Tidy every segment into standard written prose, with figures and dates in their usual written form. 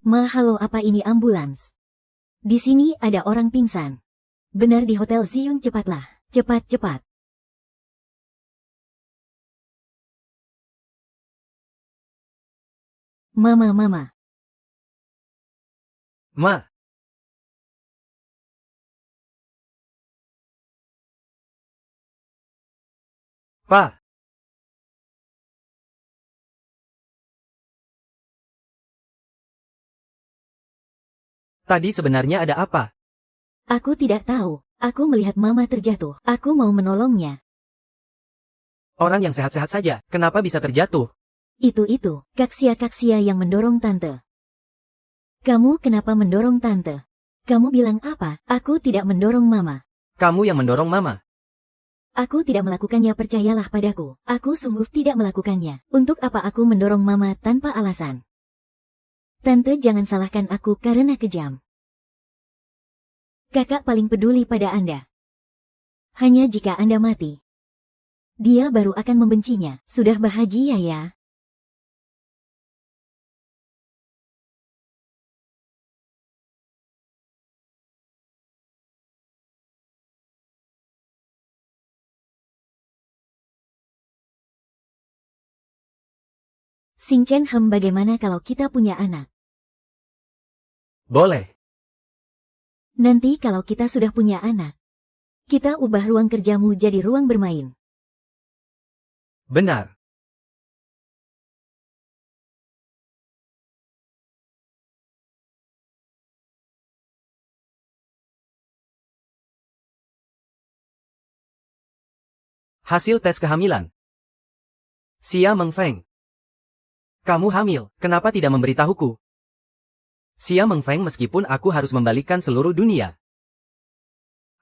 Halo, apa ini ambulans? Di sini ada orang pingsan. Benar di Hotel Ziyun, cepatlah. Cepat, cepat. Mama, mama. Ma, Pa, tadi sebenarnya ada apa? Aku tidak tahu. Aku melihat mama terjatuh. Aku mau menolongnya. Orang yang sehat-sehat saja, kenapa bisa terjatuh? Itu, kaksia yang mendorong tante. Kamu kenapa mendorong tante? Kamu bilang apa? Aku tidak mendorong mama. Kamu yang mendorong Mama. Aku tidak melakukannya, percayalah padaku. Aku sungguh tidak melakukannya. Untuk apa aku mendorong mama tanpa alasan? Tante, jangan salahkan aku karena kejam. Kakak paling peduli pada Anda. Hanya jika Anda mati, dia baru akan membencinya. Sudah bahagia ya? Xingchen, bagaimana kalau kita punya anak? Boleh. Nanti kalau kita sudah punya anak, kita ubah ruang kerjamu jadi ruang bermain. Benar. Hasil tes kehamilan. Xia Mengfeng. Kamu hamil, kenapa tidak memberitahuku? Xia Mengfeng, meskipun aku harus membalikkan seluruh dunia,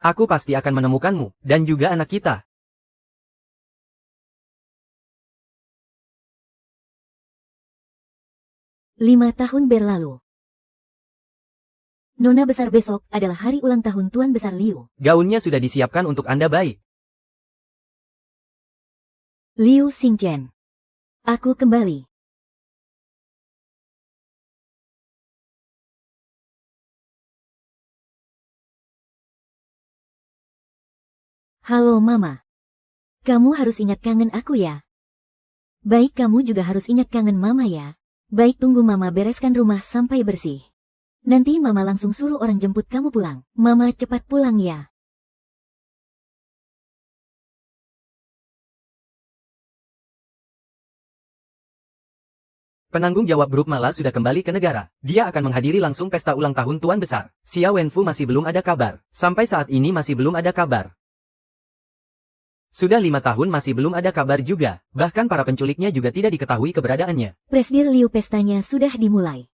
aku pasti akan menemukanmu, dan juga anak kita. Lima tahun berlalu. Nona besar, besok adalah hari ulang tahun Tuan Besar Liu. Gaunnya sudah disiapkan untuk Anda, baik. Liu Xingchen. Aku kembali. Halo mama. Kamu harus ingat kangen aku ya. Baik, kamu juga harus ingat kangen mama ya. Baik, tunggu mama bereskan rumah sampai bersih. Nanti mama langsung suruh orang jemput kamu pulang. Mama cepat pulang ya. Penanggung jawab grup Mala sudah kembali ke negara. Dia akan menghadiri langsung pesta ulang tahun Tuan Besar. Xia Wenfu masih belum ada kabar. Sampai saat ini masih belum ada kabar. Sudah 5 tahun masih belum ada kabar juga. Bahkan para penculiknya juga tidak diketahui keberadaannya. Presdir Liu, pestanya sudah dimulai.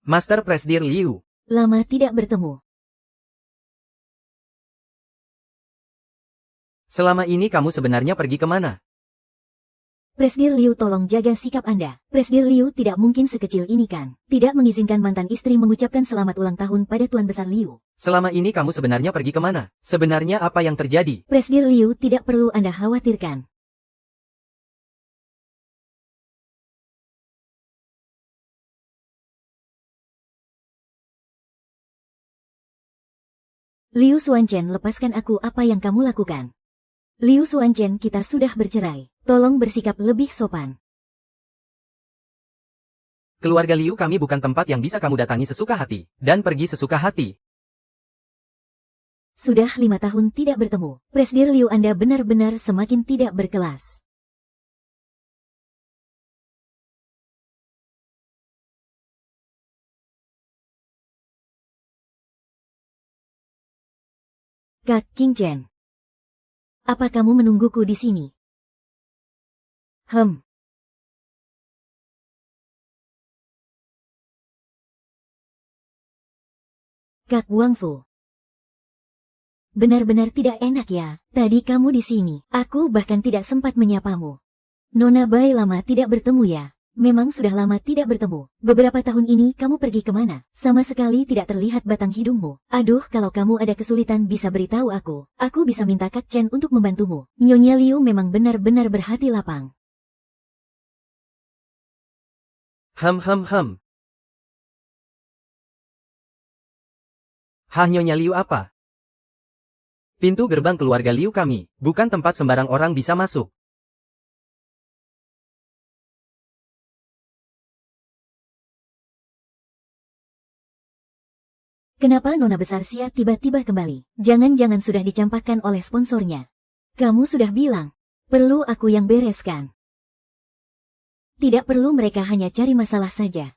Master Presdir Liu. Lama tidak bertemu. Selama ini kamu sebenarnya pergi kemana? Presdir Liu, tolong jaga sikap Anda. Presdir Liu tidak mungkin sekecil ini kan. Tidak mengizinkan mantan istri mengucapkan selamat ulang tahun pada Tuan Besar Liu. Selama ini kamu sebenarnya pergi kemana? Sebenarnya apa yang terjadi? Presdir Liu, tidak perlu Anda khawatirkan. Liu Xuanchen, lepaskan aku, apa yang kamu lakukan? Liu Xuanchen, kita sudah bercerai. Tolong bersikap lebih sopan. Keluarga Liu kami bukan tempat yang bisa kamu datangi sesuka hati, dan pergi sesuka hati. Sudah 5 tahun tidak bertemu. Presdir Liu, Anda benar-benar semakin tidak berkelas. Kak Qingchen. Apa kamu menungguku di sini? Kak Wangfu. benar-benar tidak enak ya. Tadi kamu di sini, aku bahkan tidak sempat menyapamu. Nona Bai lama tidak bertemu ya. Memang sudah lama tidak bertemu. Beberapa tahun ini kamu pergi kemana? Sama sekali tidak terlihat batang hidungmu. Aduh, kalau kamu ada kesulitan bisa beritahu aku. Aku bisa minta Kak Chen untuk membantumu. Nyonya Liu memang benar-benar berhati lapang. Hem. Hah, Nyonya Liu apa? Pintu gerbang keluarga Liu kami, bukan tempat sembarang orang bisa masuk. Kenapa Nona Besar Xia tiba-tiba kembali? Jangan-jangan sudah dicampakkan oleh sponsornya. Kamu sudah bilang, perlu aku yang bereskan. Tidak perlu, mereka hanya cari masalah saja.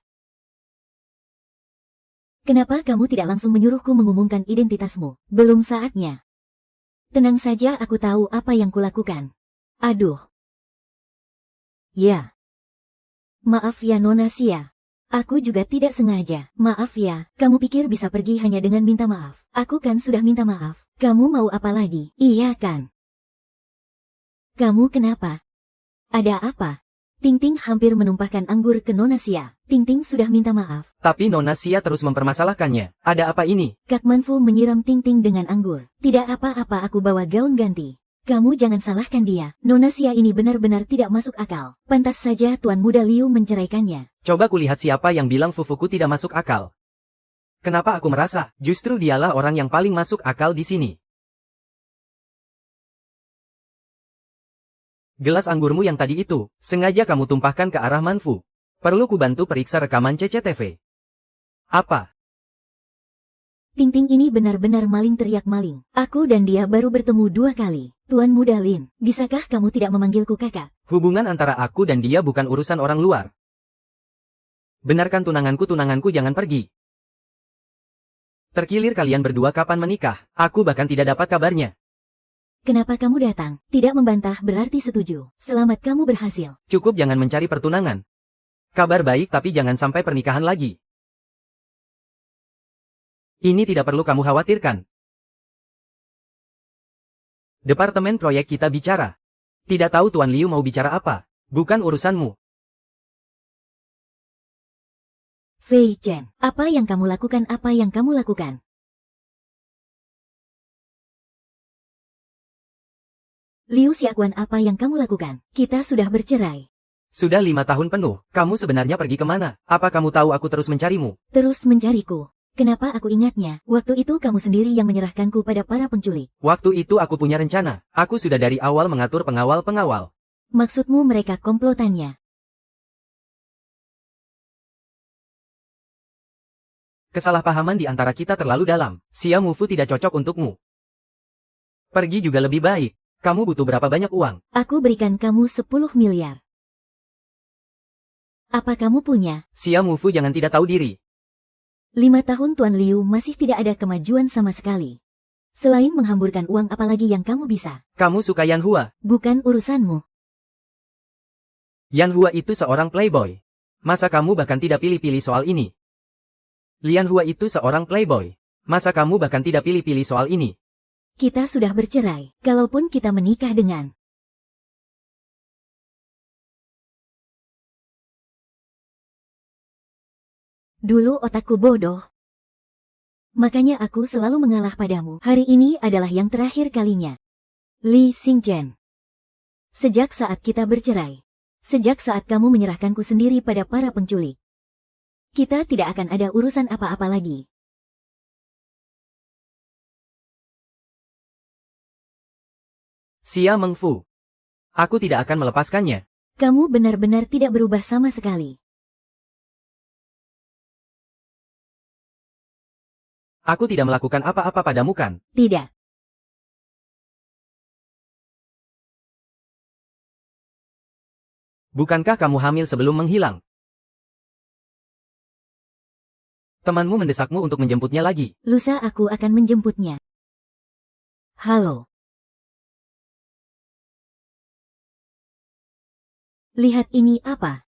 Kenapa kamu tidak langsung menyuruhku mengumumkan identitasmu? Belum saatnya. Tenang saja, aku tahu apa yang kulakukan. Aduh. Ya. Maaf ya Nona Xia. Aku juga tidak sengaja. Maaf ya, kamu pikir bisa pergi hanya dengan minta maaf. Aku kan sudah minta maaf. Kamu mau apa lagi? Iya kan? Kamu kenapa? Ada apa? Ting-Ting hampir menumpahkan anggur ke Nona Xia. Ting-Ting sudah minta maaf. Tapi Nona Xia terus mempermasalahkannya. Ada apa ini? Kak Manfu menyiram Ting-Ting dengan anggur. Tidak apa-apa, aku bawa gaun ganti. Kamu jangan salahkan dia. Nona Xia ini benar-benar tidak masuk akal. Pantas saja Tuan Muda Liu menceraikannya. Coba kulihat siapa yang bilang fufuku tidak masuk akal. Kenapa aku merasa justru dialah orang yang paling masuk akal di sini? Gelas anggurmu yang tadi itu, sengaja kamu tumpahkan ke arah Manfu. Perlu ku bantu periksa rekaman CCTV. Apa? Ting-Ting ini benar-benar maling teriak maling. Aku dan dia baru bertemu 2 kali. Tuan Muda Lin, bisakah kamu tidak memanggilku kakak? Hubungan antara aku dan dia bukan urusan orang luar. Benarkan tunanganku jangan pergi. Terkilir kalian berdua kapan menikah, aku bahkan tidak dapat kabarnya. Kenapa kamu datang? Tidak membantah berarti setuju. Selamat kamu berhasil. Cukup jangan mencari pertunangan. Kabar baik tapi jangan sampai pernikahan lagi. Ini tidak perlu kamu khawatirkan. Departemen proyek kita bicara. Tidak tahu Tuan Liu mau bicara apa. Bukan urusanmu. Fei Chen, apa yang kamu lakukan? Apa yang kamu lakukan? Liu Xiaoquan, apa yang kamu lakukan? Kita sudah bercerai. Sudah 5 tahun penuh. Kamu sebenarnya pergi kemana? Apa kamu tahu aku terus mencarimu? Terus mencariku. Kenapa aku ingatnya? Waktu itu kamu sendiri yang menyerahkanku pada para penculik. Waktu itu aku punya rencana. Aku sudah dari awal mengatur pengawal-pengawal. Maksudmu mereka komplotannya? Kesalahpahaman di antara kita terlalu dalam. Xia Mufu tidak cocok untukmu. Pergi juga lebih baik. Kamu butuh berapa banyak uang? Aku berikan kamu 10 miliar. Apa kamu punya? Xia Mufu jangan tidak tahu diri. 5 tahun Tuan Liu masih tidak ada kemajuan sama sekali. Selain menghamburkan uang, apalagi yang kamu bisa? Kamu suka Yan Hua? Bukan urusanmu. Yan Hua itu seorang playboy. Masa kamu bahkan tidak pilih-pilih soal ini? Lian Hua itu seorang playboy. Masa kamu bahkan tidak pilih-pilih soal ini? Kita sudah bercerai. Kalaupun kita menikah dengan... Dulu otakku bodoh. Makanya aku selalu mengalah padamu. Hari ini adalah yang terakhir kalinya. Li Xingchen. Sejak saat kita bercerai. Sejak saat kamu menyerahkanku sendiri pada para penculik. Kita tidak akan ada urusan apa-apa lagi. Xia Mengfu. Aku tidak akan melepaskannya. Kamu benar-benar tidak berubah sama sekali. Aku tidak melakukan apa-apa padamu kan? Tidak. Bukankah kamu hamil sebelum menghilang? Temanmu mendesakmu untuk menjemputnya lagi. Lusa aku akan menjemputnya. Halo. Lihat ini apa?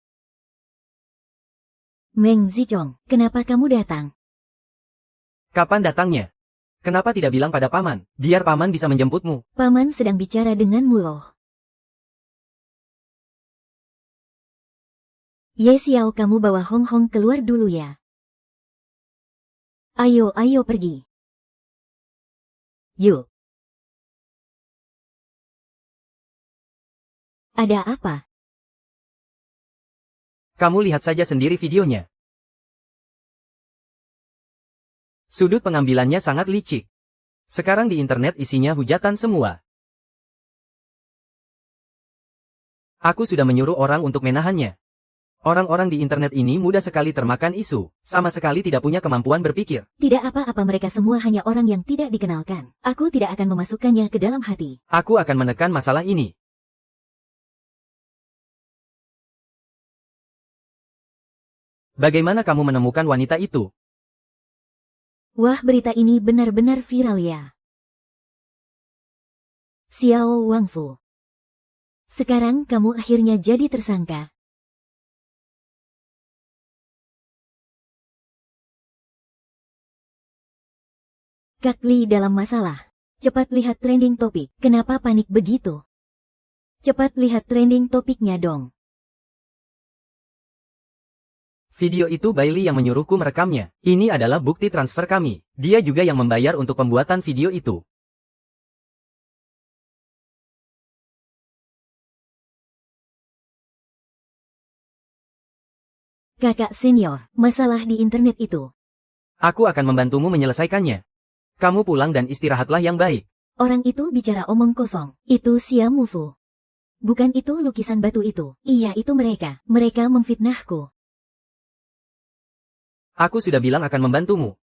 Meng Zichong, kenapa kamu datang? Kapan datangnya? Kenapa tidak bilang pada paman, biar paman bisa menjemputmu? Paman sedang bicara denganmu loh. Ye Xiao, kamu bawa Hong Hong keluar dulu ya. Ayo pergi. Yuk. Ada apa? Kamu lihat saja sendiri videonya. Sudut pengambilannya sangat licik. Sekarang di internet isinya hujatan semua. Aku sudah menyuruh orang untuk menahannya. Orang-orang di internet ini mudah sekali termakan isu, sama sekali tidak punya kemampuan berpikir. Tidak apa-apa, mereka semua hanya orang yang tidak dikenalkan. Aku tidak akan memasukkannya ke dalam hati. Aku akan menekan masalah ini. Bagaimana kamu menemukan wanita itu? Wah, berita ini benar-benar viral ya. Xiao Wangfu. Sekarang kamu akhirnya jadi tersangka. Kak Li dalam masalah. Cepat lihat trending topik. Kenapa panik begitu? Cepat lihat trending topiknya dong. Video itu Bailey yang menyuruhku merekamnya. Ini adalah bukti transfer kami. Dia juga yang membayar untuk pembuatan video itu. Kakak senior, masalah di internet itu. Aku akan membantumu menyelesaikannya. Kamu pulang dan istirahatlah yang baik. Orang itu bicara omong kosong. Itu Xia Mufu. Bukan itu lukisan batu itu. Iya, itu mereka. Mereka memfitnahku. Aku sudah bilang akan membantumu.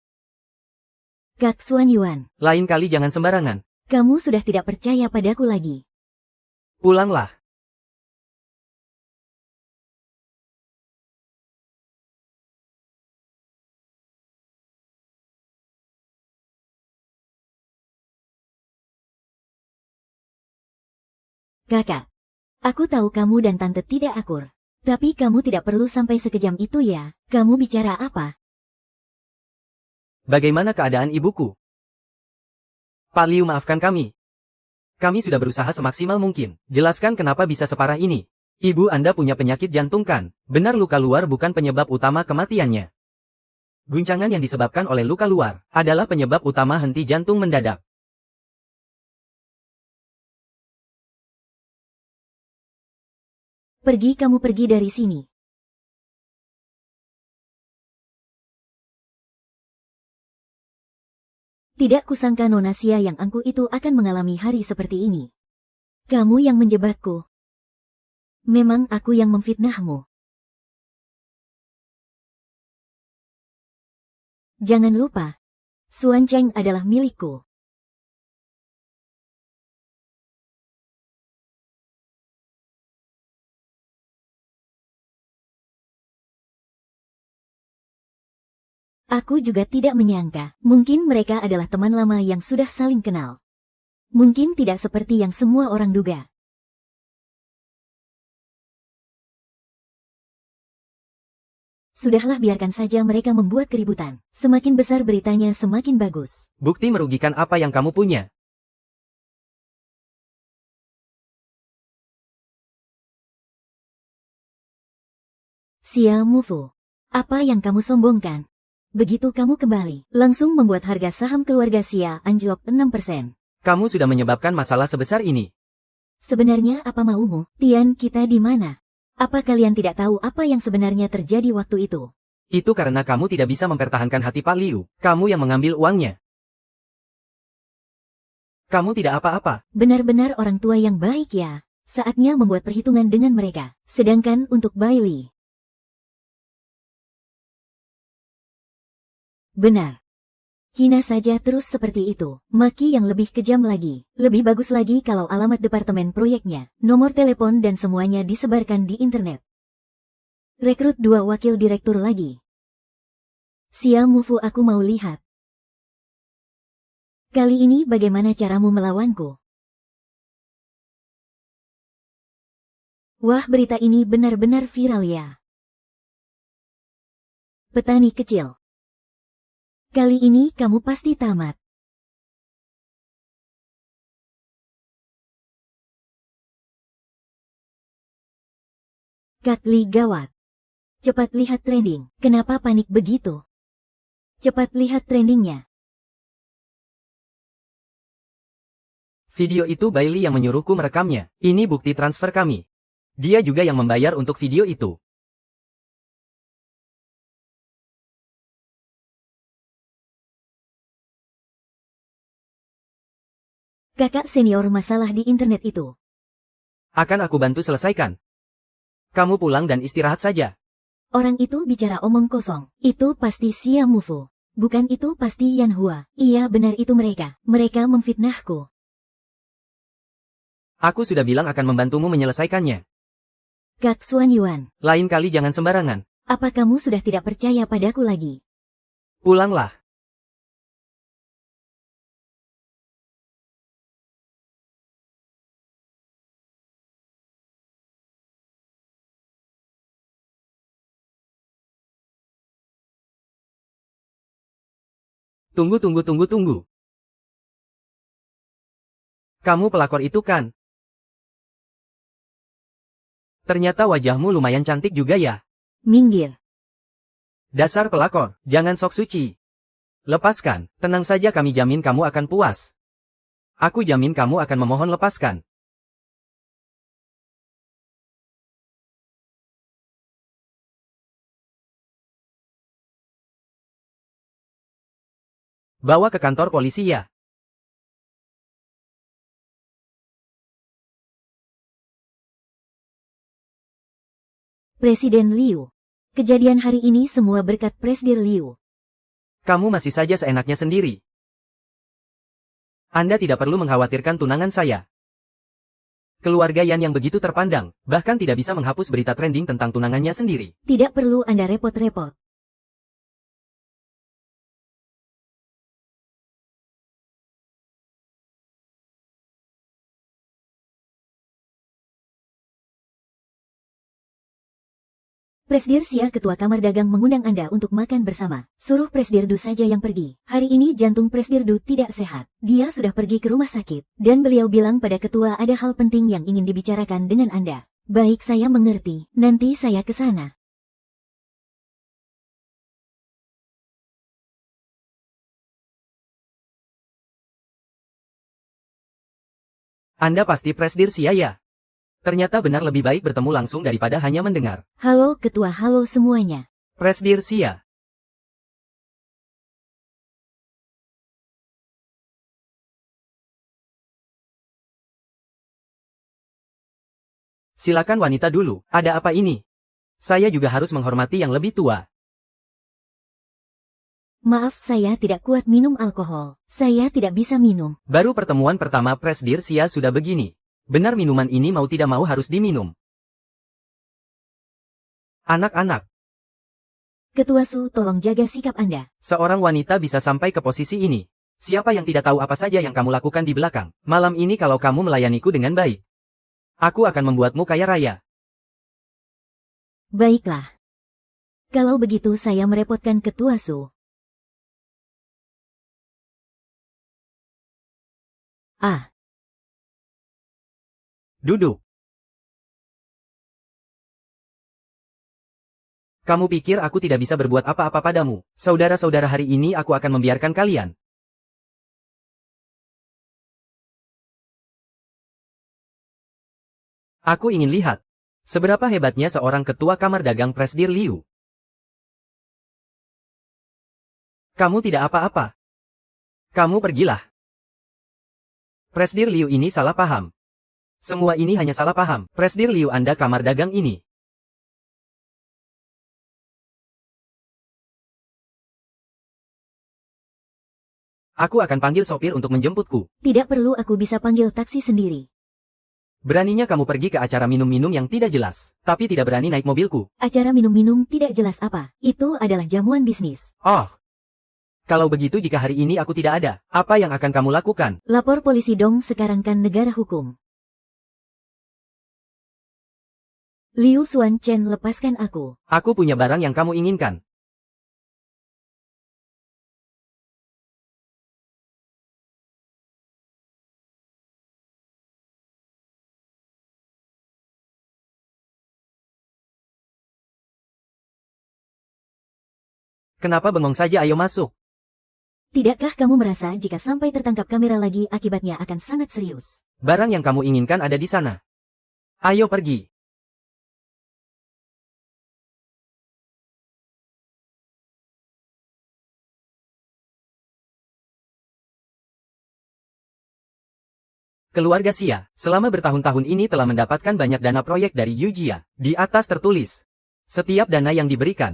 Kak Xuan Yuan. Lain kali jangan sembarangan. Kamu sudah tidak percaya padaku lagi. Pulanglah. Kakak. Aku tahu kamu dan tante tidak akur. Tapi kamu tidak perlu sampai sekejam itu ya. Kamu bicara apa? Bagaimana keadaan ibuku? Pak Liu, maafkan kami. Kami sudah berusaha semaksimal mungkin. Jelaskan kenapa bisa separah ini. Ibu Anda punya penyakit jantung kan? Benar, luka luar bukan penyebab utama kematiannya. Guncangan yang disebabkan oleh luka luar adalah penyebab utama henti jantung mendadak. Pergi, kamu pergi dari sini. Tidak kusangka Nona Xia yang angku itu akan mengalami hari seperti ini. Kamu yang menjebakku. Memang aku yang memfitnahmu. Jangan lupa, Xuan Cheng adalah milikku. Aku juga tidak menyangka, mungkin mereka adalah teman lama yang sudah saling kenal. Mungkin tidak seperti yang semua orang duga. Sudahlah, biarkan saja mereka membuat keributan. Semakin besar beritanya semakin bagus. Bukti merugikan apa yang kamu punya. Xia Mufu. Apa yang kamu sombongkan? Begitu kamu kembali, langsung membuat harga saham keluarga Xia anjlok 6%. Kamu sudah menyebabkan masalah sebesar ini. Sebenarnya apa maumu? Tian, kita di mana? Apa kalian tidak tahu apa yang sebenarnya terjadi waktu itu? Itu karena kamu tidak bisa mempertahankan hati Pak Liu. Kamu yang mengambil uangnya. Kamu tidak apa-apa. Benar-benar orang tua yang baik ya. Saatnya membuat perhitungan dengan mereka. Sedangkan untuk Bailey. Benar. Hina saja terus seperti itu. Maki yang lebih kejam lagi. Lebih bagus lagi kalau alamat departemen proyeknya, nomor telepon dan semuanya disebarkan di internet. Rekrut 2 wakil direktur lagi. Xia Mufu, aku mau lihat. Kali ini bagaimana caramu melawanku? Wah, berita ini benar-benar viral ya. Petani kecil. Kali ini kamu pasti tamat. Kak Li gawat. Cepat lihat trending. Kenapa panik begitu? Cepat lihat trendingnya. Video itu Bailey yang menyuruhku merekamnya. Ini bukti transfer kami. Dia juga yang membayar untuk video itu. Kakak senior masalah di internet itu. Akan aku bantu selesaikan. Kamu pulang dan istirahat saja. Orang itu bicara omong kosong. Itu pasti Xia Mufu. Bukan itu pasti Yan Hua. Iya benar itu mereka. Mereka memfitnahku. Aku sudah bilang akan membantumu menyelesaikannya. Kak Xuan Yuan. Lain kali jangan sembarangan. Apa kamu sudah tidak percaya padaku lagi? Pulanglah. Tunggu. Kamu pelakor itu kan? Ternyata wajahmu lumayan cantik juga ya. Minggir. Dasar pelakor, jangan sok suci. Lepaskan, tenang saja kami jamin kamu akan puas. Aku jamin kamu akan memohon lepaskan. Bawa ke kantor polisi ya. Presiden Liu. Kejadian hari ini semua berkat Presiden Liu. Kamu masih saja seenaknya sendiri. Anda tidak perlu mengkhawatirkan tunangan saya. Keluarga Yan yang begitu terpandang, bahkan tidak bisa menghapus berita trending tentang tunangannya sendiri. Tidak perlu Anda repot-repot. Presdir Xia Ketua Kamar Dagang mengundang Anda untuk makan bersama. Suruh Presdirdu saja yang pergi. Hari ini jantung Presdirdu tidak sehat. Dia sudah pergi ke rumah sakit. Dan beliau bilang pada ketua ada hal penting yang ingin dibicarakan dengan Anda. Baik saya mengerti. Nanti saya ke sana. Anda pasti Presdir Xia ya? Ternyata benar lebih baik bertemu langsung daripada hanya mendengar. Halo ketua, halo semuanya. Presdir Xia. Silakan wanita dulu, ada apa ini? Saya juga harus menghormati yang lebih tua. Maaf saya tidak kuat minum alkohol. Saya tidak bisa minum. Baru pertemuan pertama Presdir Xia sudah begini. Benar minuman ini mau tidak mau harus diminum. Anak-anak. Ketua Su, tolong jaga sikap Anda. Seorang wanita bisa sampai ke posisi ini. Siapa yang tidak tahu apa saja yang kamu lakukan di belakang? Malam ini kalau kamu melayaniku dengan baik, aku akan membuatmu kaya raya. Baiklah. Kalau begitu saya merepotkan Ketua Su. Ah. Duduk. Kamu pikir aku tidak bisa berbuat apa-apa padamu? Saudara-saudara hari ini aku akan membiarkan kalian. Aku ingin lihat. Seberapa hebatnya seorang ketua kamar dagang Presdir Liu. Kamu tidak apa-apa. Kamu pergilah. Presdir Liu ini salah paham. Semua ini hanya salah paham. Presdir Liu Anda kamar dagang ini. Aku akan panggil sopir untuk menjemputku. Tidak perlu, aku bisa panggil taksi sendiri. Beraninya kamu pergi ke acara minum-minum yang tidak jelas, tapi tidak berani naik mobilku. Acara minum-minum tidak jelas apa? Itu adalah jamuan bisnis. Oh. Kalau begitu jika hari ini aku tidak ada, apa yang akan kamu lakukan? Lapor polisi dong, sekarang kan negara hukum. Liu Xuan Chen, lepaskan aku. Aku punya barang yang kamu inginkan. Kenapa bengong saja, ayo masuk. Tidakkah kamu merasa jika sampai tertangkap kamera lagi akibatnya akan sangat serius? Barang yang kamu inginkan ada di sana. Ayo pergi. Keluarga Xia, selama bertahun-tahun ini telah mendapatkan banyak dana proyek dari Yu Jia. Di atas tertulis, setiap dana yang diberikan.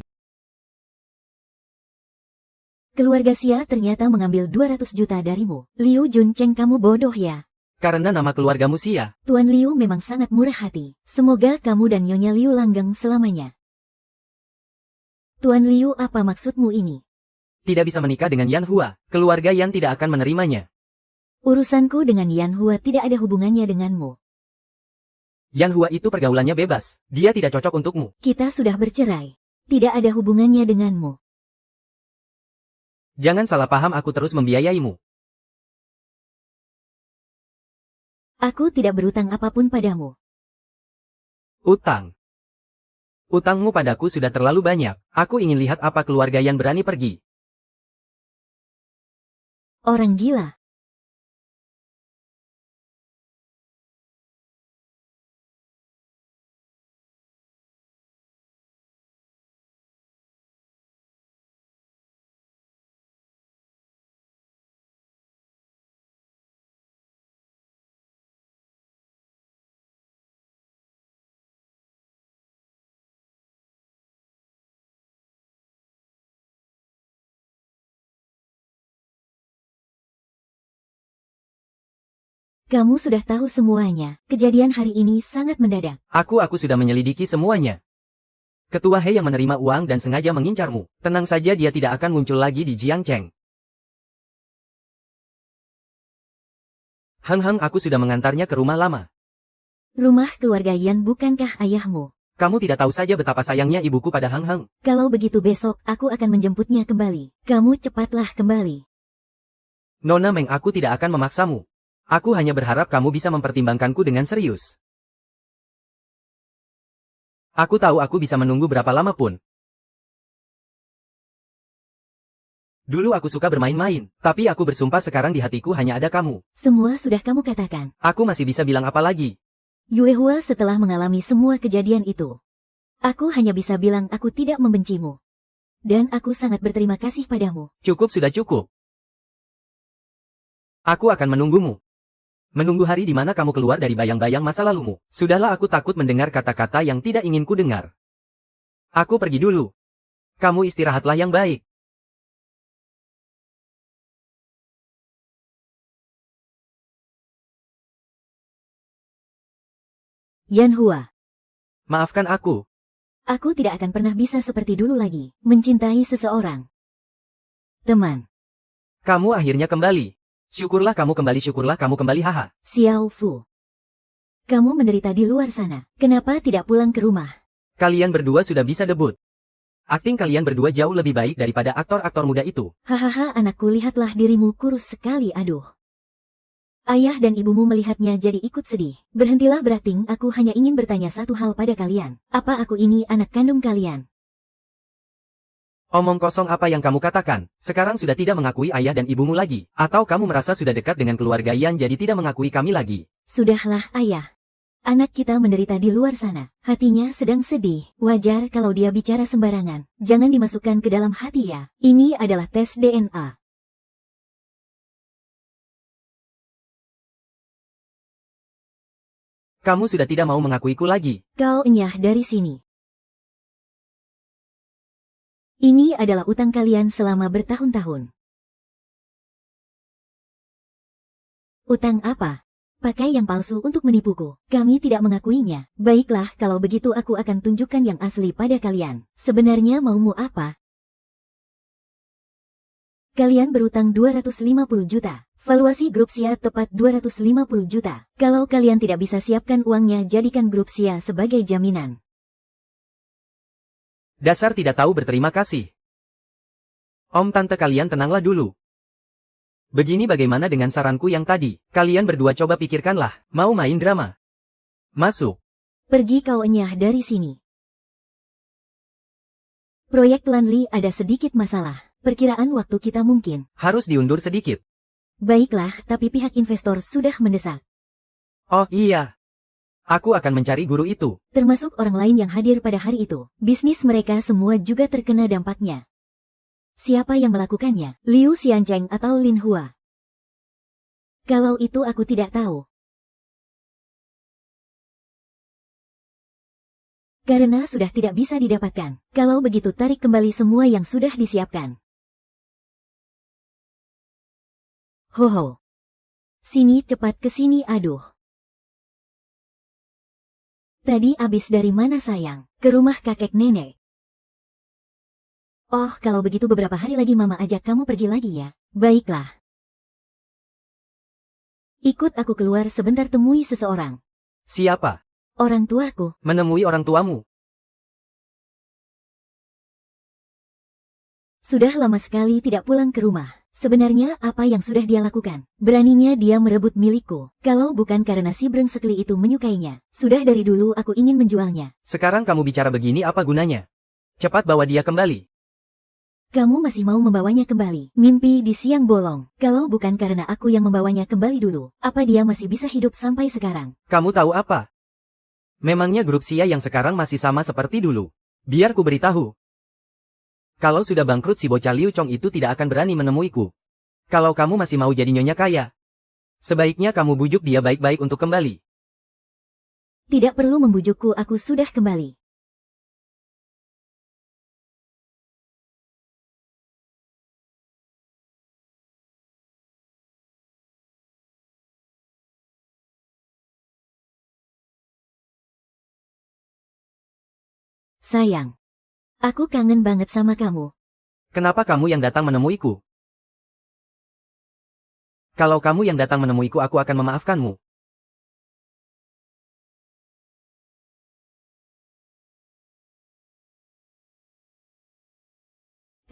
Keluarga Xia ternyata mengambil 200 juta darimu. Liu Juncheng, kamu bodoh ya. Karena nama keluargamu Xia. Tuan Liu memang sangat murah hati. Semoga kamu dan Nyonya Liu langgeng selamanya. Tuan Liu, apa maksudmu ini? Tidak bisa menikah dengan Yan Hua. Keluarga Yan tidak akan menerimanya. Urusanku dengan Yan Hua tidak ada hubungannya denganmu. Yan Hua itu pergaulannya bebas. Dia tidak cocok untukmu. Kita sudah bercerai. Tidak ada hubungannya denganmu. Jangan salah paham, aku terus membiayaimu. Aku tidak berutang apapun padamu. Utang. Utangmu padaku sudah terlalu banyak. Aku ingin lihat apa keluarga Yan berani pergi. Orang gila. Kamu sudah tahu semuanya. Kejadian hari ini sangat mendadak. Aku sudah menyelidiki semuanya. Ketua He yang menerima uang dan sengaja mengincarmu. Tenang saja, dia tidak akan muncul lagi di Jiangcheng. Heng, aku sudah mengantarnya ke rumah lama. Rumah keluarga Yan bukankah ayahmu? Kamu tidak tahu saja betapa sayangnya ibuku pada Heng. Kalau begitu besok aku akan menjemputnya kembali. Kamu cepatlah kembali. Nona Meng, aku tidak akan memaksamu. Aku hanya berharap kamu bisa mempertimbangkanku dengan serius. Aku tahu aku bisa menunggu berapa lama pun. Dulu aku suka bermain-main, tapi aku bersumpah sekarang di hatiku hanya ada kamu. Semua sudah kamu katakan. Aku masih bisa bilang apa lagi? Yue Hua setelah mengalami semua kejadian itu. Aku hanya bisa bilang aku tidak membencimu. Dan aku sangat berterima kasih padamu. Cukup, sudah cukup. Aku akan menunggumu. Menunggu hari di mana kamu keluar dari bayang-bayang masa lalumu. Sudahlah, aku takut mendengar kata-kata yang tidak ingin ku dengar. Aku pergi dulu. Kamu istirahatlah yang baik. Yan Hua. Maafkan aku. Aku tidak akan pernah bisa seperti dulu lagi. Mencintai seseorang. Teman. Kamu akhirnya kembali. Syukurlah kamu kembali, haha. Xiao Fu. Kamu menderita di luar sana. Kenapa tidak pulang ke rumah? Kalian berdua sudah bisa debut. Akting kalian berdua jauh lebih baik daripada aktor-aktor muda itu. Hahaha, anakku, lihatlah dirimu kurus sekali, aduh. Ayah dan ibumu melihatnya jadi ikut sedih. Berhentilah berakting, aku hanya ingin bertanya satu hal pada kalian. Apa aku ini anak kandung kalian? Omong kosong apa yang kamu katakan? Sekarang sudah tidak mengakui ayah dan ibumu lagi. Atau kamu merasa sudah dekat dengan keluarga Yan jadi tidak mengakui kami lagi? Sudahlah, ayah. Anak kita menderita di luar sana. Hatinya sedang sedih. Wajar kalau dia bicara sembarangan. Jangan dimasukkan ke dalam hati ya. Ini adalah tes DNA. Kamu sudah tidak mau mengakuiku lagi. Kau enyah dari sini. Ini adalah utang kalian selama bertahun-tahun. Utang apa? Pakai yang palsu untuk menipuku. Kami tidak mengakuinya. Baiklah, kalau begitu aku akan tunjukkan yang asli pada kalian. Sebenarnya maumu apa? Kalian berutang 250 juta. Valuasi grup Xia tepat 250 juta. Kalau kalian tidak bisa siapkan uangnya, jadikan grup Xia sebagai jaminan. Dasar tidak tahu berterima kasih. Om tante kalian tenanglah dulu. Begini bagaimana dengan saranku yang tadi? Kalian berdua coba pikirkanlah, mau main drama? Masuk. Pergi kau enyah dari sini. Proyek Lanli ada sedikit masalah. Perkiraan waktu kita mungkin. Harus diundur sedikit. Baiklah, tapi pihak investor sudah mendesak. Oh iya. Aku akan mencari guru itu. Termasuk orang lain yang hadir pada hari itu. Bisnis mereka semua juga terkena dampaknya. Siapa yang melakukannya? Liu Xiancheng atau Lin Hua? Kalau itu aku tidak tahu. Karena sudah tidak bisa didapatkan. Kalau begitu tarik kembali semua yang sudah disiapkan. Ho. Sini cepat ke sini aduh. Tadi abis dari mana sayang? Ke rumah kakek nenek. Oh, kalau begitu beberapa hari lagi mama ajak kamu pergi lagi ya. Baiklah. Ikut aku keluar sebentar temui seseorang. Siapa? Orang tuaku. Menemui orang tuamu. Sudah lama sekali tidak pulang ke rumah. Sebenarnya apa yang sudah dia lakukan? Beraninya dia merebut milikku. Kalau bukan karena si brengsekli itu menyukainya. Sudah dari dulu aku ingin menjualnya. Sekarang kamu bicara begini apa gunanya? Cepat bawa dia kembali. Kamu masih mau membawanya kembali? Mimpi di siang bolong. Kalau bukan karena aku yang membawanya kembali dulu, apa dia masih bisa hidup sampai sekarang? Kamu tahu apa? Memangnya grup Xia yang sekarang masih sama seperti dulu. Biar ku beritahu. Kalau sudah bangkrut si bocah Liu Chong itu tidak akan berani menemuiku. Kalau kamu masih mau jadi nyonya kaya, sebaiknya kamu bujuk dia baik-baik untuk kembali. Tidak perlu membujukku, aku sudah kembali. Sayang, aku kangen banget sama kamu. Kenapa kamu yang datang menemuiku? Kalau kamu yang datang menemuiku aku akan memaafkanmu.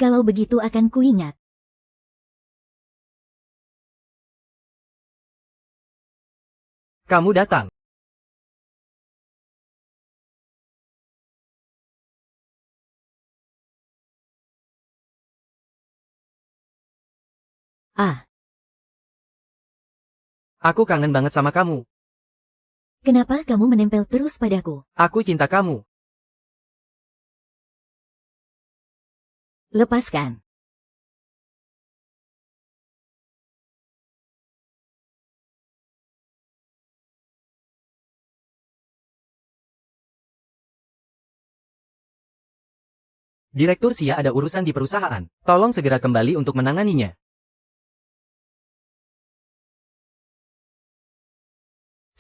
Kalau begitu akan kuingat. Kamu datang. Ah, Aku kangen banget sama kamu. kenapa kamu menempel terus padaku? Aku cinta kamu. Lepaskan. Direktur Xia ada urusan di perusahaan. Tolong segera kembali untuk menanganinya.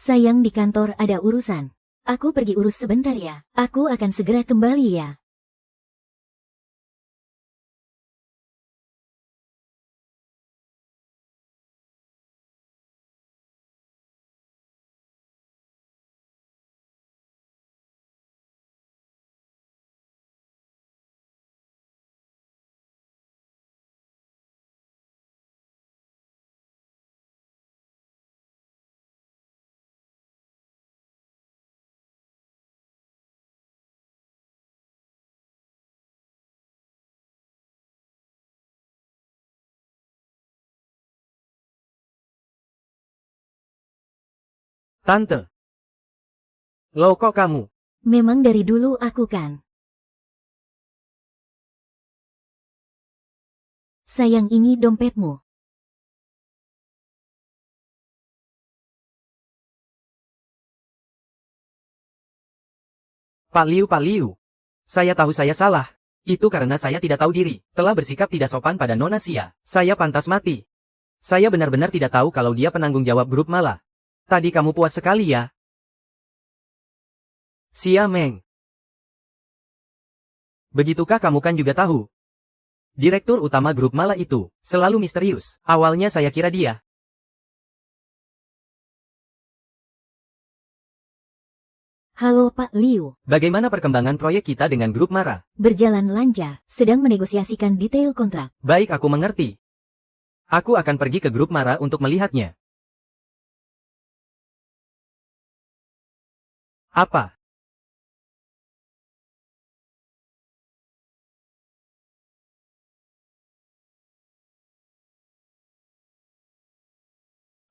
Sayang, di kantor ada urusan. Aku pergi urus sebentar ya. Aku akan segera kembali ya. Tante. Loh kok kamu? Memang dari dulu aku kan. Sayang, ini dompetmu. Pak Liu. Saya tahu saya salah. Itu karena saya tidak tahu diri, telah bersikap tidak sopan pada Nona Xia. Saya pantas mati. Saya benar-benar tidak tahu kalau dia penanggung jawab grup Mala. Tadi kamu puas sekali ya. Xia Meng. Begitukah kamu kan juga tahu? Direktur utama grup Mala itu selalu misterius. Awalnya saya kira dia. Halo Pak Liu. Bagaimana perkembangan proyek kita dengan grup Mara? Berjalan lancar, sedang menegosiasikan detail kontrak. Baik, aku mengerti. Aku akan pergi ke grup Mara untuk melihatnya. Apa?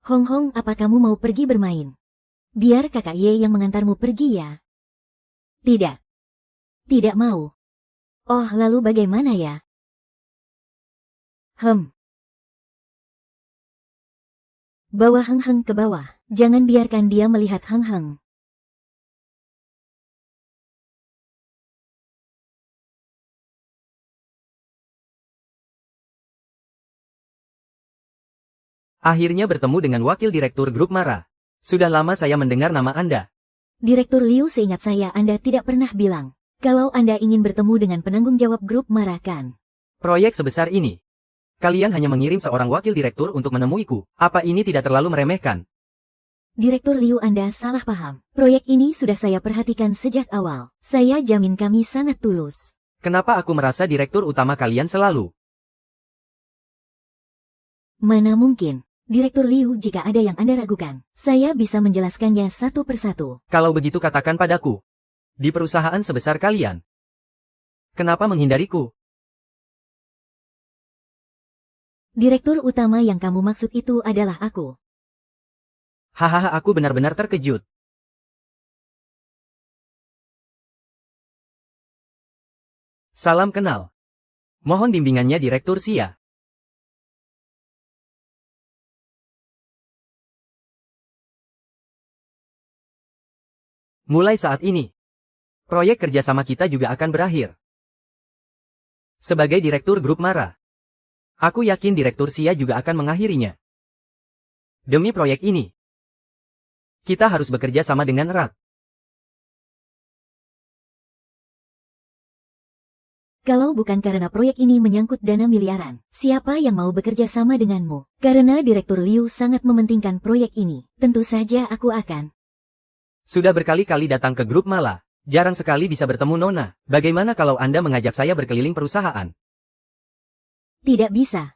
Hong Hong, apa kamu mau pergi bermain? Biar kakak Ye yang mengantarmu pergi ya. Tidak. Tidak mau. Oh, lalu bagaimana ya? Bawa Heng Heng ke bawah. Jangan biarkan dia melihat Heng Heng. Akhirnya bertemu dengan Wakil Direktur Grup Mara. Sudah lama saya mendengar nama Anda. Direktur Liu, seingat saya Anda tidak pernah bilang kalau Anda ingin bertemu dengan penanggung jawab Grup Mara, kan? Proyek sebesar ini. Kalian hanya mengirim seorang wakil direktur untuk menemuiku. Apa ini tidak terlalu meremehkan? Direktur Liu, Anda salah paham. Proyek ini sudah saya perhatikan sejak awal. Saya jamin kami sangat tulus. Kenapa aku merasa direktur utama kalian selalu? Mana mungkin. Direktur Liu, jika ada yang Anda ragukan, saya bisa menjelaskannya satu persatu. Kalau begitu katakan padaku. Di perusahaan sebesar kalian. Kenapa menghindariku? Direktur utama yang kamu maksud itu adalah aku. Hahaha, aku benar-benar terkejut. Salam kenal. Mohon bimbingannya Direktur Xia. Mulai saat ini, proyek kerjasama kita juga akan berakhir. Sebagai Direktur Grup Mara, aku yakin Direktur Xia juga akan mengakhirinya. Demi proyek ini, kita harus bekerja sama dengan erat. Kalau bukan karena proyek ini menyangkut dana miliaran, siapa yang mau bekerja sama denganmu? Karena Direktur Liu sangat mementingkan proyek ini, tentu saja aku akan. Sudah berkali-kali datang ke Grup Mala, jarang sekali bisa bertemu Nona. Bagaimana kalau Anda mengajak saya berkeliling perusahaan? Tidak bisa.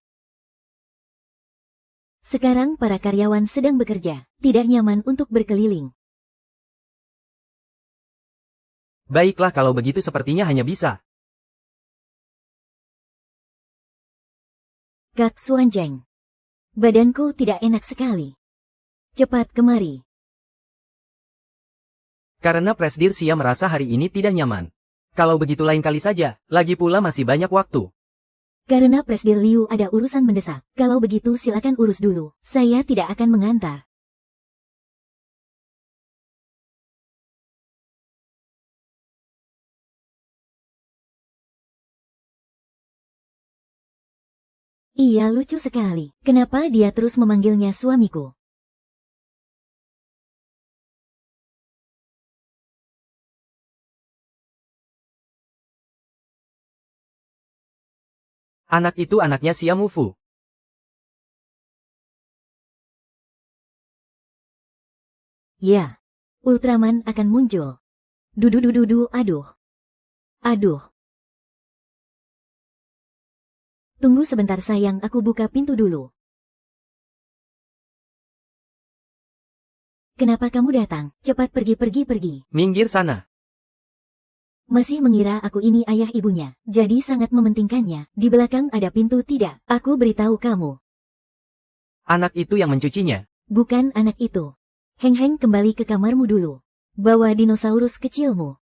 Sekarang para karyawan sedang bekerja, tidak nyaman untuk berkeliling. Baiklah, kalau begitu sepertinya hanya bisa. Kak Xuanzheng. Badanku tidak enak sekali. Cepat kemari. Karena Presdir Xia merasa hari ini tidak nyaman. Kalau begitu lain kali saja, lagi pula masih banyak waktu. Karena Presdir Liu ada urusan mendesak, kalau begitu silakan urus dulu, saya tidak akan mengantar. Iya, lucu sekali. Kenapa dia terus memanggilnya suamiku? Anak itu anaknya Xia Mufu. Ya. Ultraman akan muncul. Dudu, aduh. Aduh. Tunggu sebentar sayang, aku buka pintu dulu. Kenapa kamu datang? Cepat pergi. Minggir sana. Masih mengira aku ini ayah ibunya, jadi sangat mementingkannya. Di belakang ada pintu, tidak. Aku beritahu kamu. Anak itu yang mencucinya. Bukan anak itu. Heng Heng, kembali ke kamarmu dulu. Bawa dinosaurus kecilmu.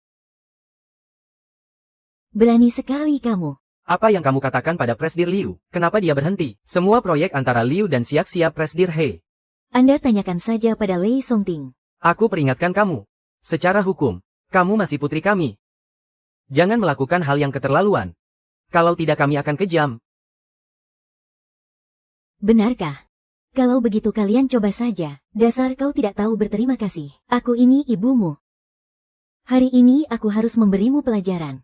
Berani sekali kamu. Apa yang kamu katakan pada Presdir Liu? Kenapa dia berhenti? Semua proyek antara Liu dan siap-siap Presdir He. Anda tanyakan saja pada Lei Songting. Aku peringatkan kamu. Secara hukum, kamu masih putri kami. Jangan melakukan hal yang keterlaluan. Kalau tidak kami akan kejam. Benarkah? Kalau begitu kalian coba saja. Dasar kau tidak tahu berterima kasih. Aku ini ibumu. Hari ini aku harus memberimu pelajaran.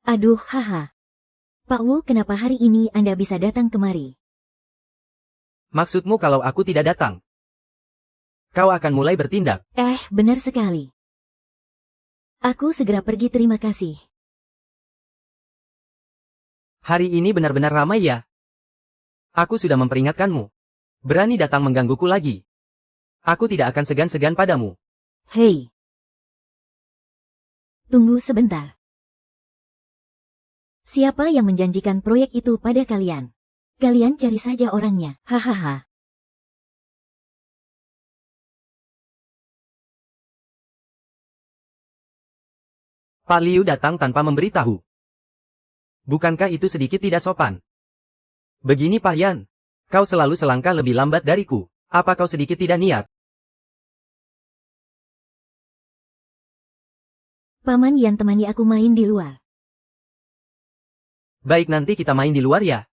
Aduh, haha. Pak Wu, kenapa hari ini Anda bisa datang kemari? Maksudmu kalau aku tidak datang? Kau akan mulai bertindak. Benar sekali. Aku segera pergi, terima kasih. Hari ini benar-benar ramai ya. Aku sudah memperingatkanmu. Berani datang menggangguku lagi. Aku tidak akan segan-segan padamu. Hei. Tunggu sebentar. Siapa yang menjanjikan proyek itu pada kalian? Kalian cari saja orangnya, hahaha. Pak Liu datang tanpa memberitahu. Bukankah itu sedikit tidak sopan? Begini Pak Yan. Kau selalu selangkah lebih lambat dariku. Apa kau sedikit tidak niat? Paman Yan temani aku main di luar. Baik, nanti kita main di luar ya.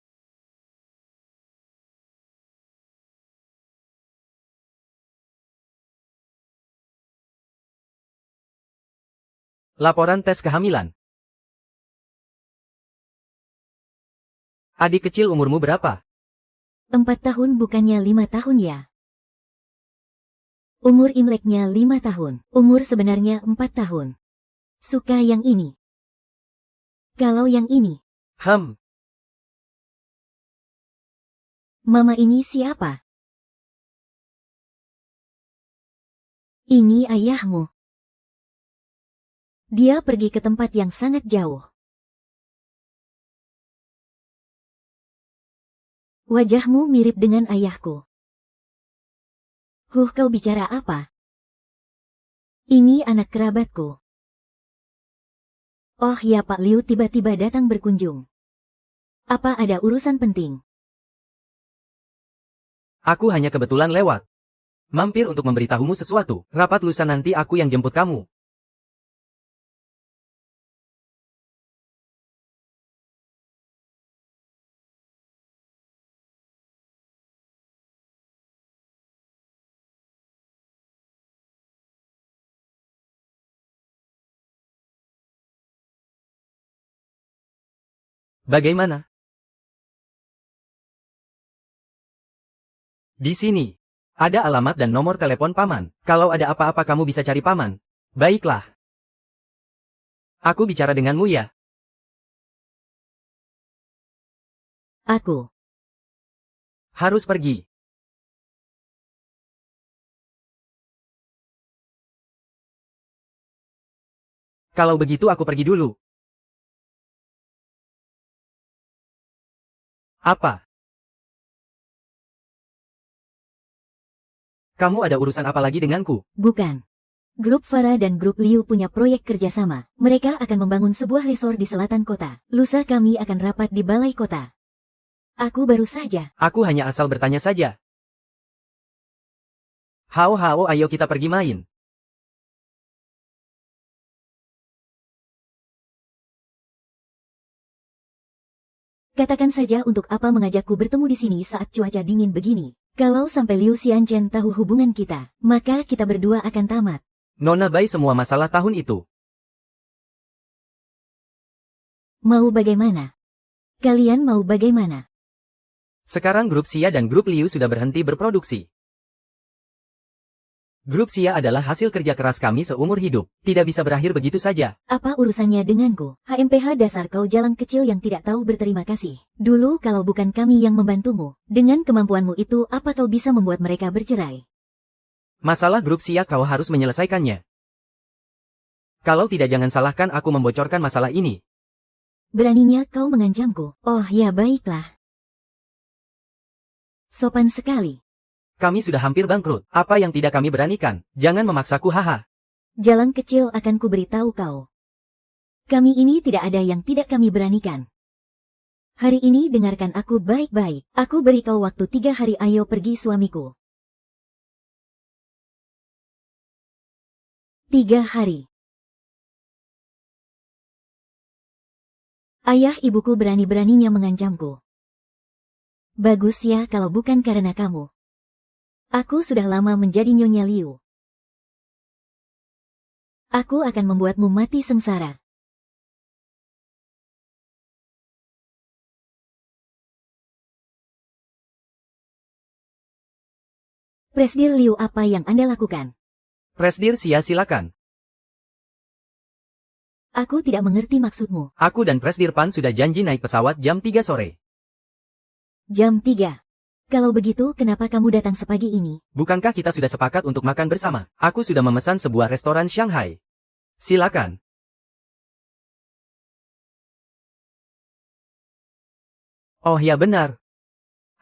Laporan tes kehamilan. Adik kecil, umurmu berapa? 4 tahun bukannya 5 tahun ya? Umur Imleknya 5 tahun. Umur sebenarnya 4 tahun. Suka yang ini. Kalau yang ini. Mama ini siapa? Ini ayahmu. Dia pergi ke tempat yang sangat jauh. Wajahmu mirip dengan ayahku. Kau bicara apa? Ini anak kerabatku. Oh ya, Pak Liu tiba-tiba datang berkunjung. Apa ada urusan penting? Aku hanya kebetulan lewat. Mampir untuk memberitahumu sesuatu. Rapat lusa nanti aku yang jemput kamu. Bagaimana? Di sini. Ada alamat dan nomor telepon paman. Kalau ada apa-apa kamu bisa cari paman. Baiklah. Aku bicara denganmu ya. Aku harus pergi. Kalau begitu aku pergi dulu. Apa? Kamu ada urusan apa lagi denganku? Bukan. Grup Farah dan Grup Liu punya proyek kerjasama. Mereka akan membangun sebuah resor di selatan kota. Lusa kami akan rapat di balai kota. Aku baru saja. Aku hanya asal bertanya saja. Hao, ayo kita pergi main. Katakan saja untuk apa mengajakku bertemu di sini saat cuaca dingin begini. Kalau sampai Liu Xianchen tahu hubungan kita, maka kita berdua akan tamat. Nona Bai, semua masalah tahun itu. Mau bagaimana? Kalian mau bagaimana? Sekarang Grup Xia dan Grup Liu sudah berhenti berproduksi. Grup Xia adalah hasil kerja keras kami seumur hidup. Tidak bisa berakhir begitu saja. Apa urusannya denganku? HMPH dasar kau jalang kecil yang tidak tahu berterima kasih. Dulu kalau bukan kami yang membantumu, dengan kemampuanmu itu apa kau bisa membuat mereka bercerai? Masalah Grup Xia kau harus menyelesaikannya. Kalau tidak, jangan salahkan aku membocorkan masalah ini. Beraninya kau mengancamku. Oh ya, baiklah. Sopan sekali. Kami sudah hampir bangkrut. Apa yang tidak kami beranikan? Jangan memaksaku, haha. Jalang kecil, akan kuberitahu kau. Kami ini tidak ada yang tidak kami beranikan. Hari ini dengarkan aku baik-baik. Aku beri kau waktu 3 hari, ayo pergi suamiku. 3 hari. Ayah ibuku berani-beraninya mengancamku. Bagus ya kalau bukan karena kamu. Aku sudah lama menjadi Nyonya Liu. Aku akan membuatmu mati sengsara. Presdir Liu, apa yang Anda lakukan? Presdir Xia, silakan. Aku tidak mengerti maksudmu. Aku dan Presdir Pan sudah janji naik pesawat jam 3 sore. Jam 3. Kalau begitu, kenapa kamu datang sepagi ini? Bukankah kita sudah sepakat untuk makan bersama? Aku sudah memesan sebuah restoran Shanghai. Silakan. Oh ya, benar.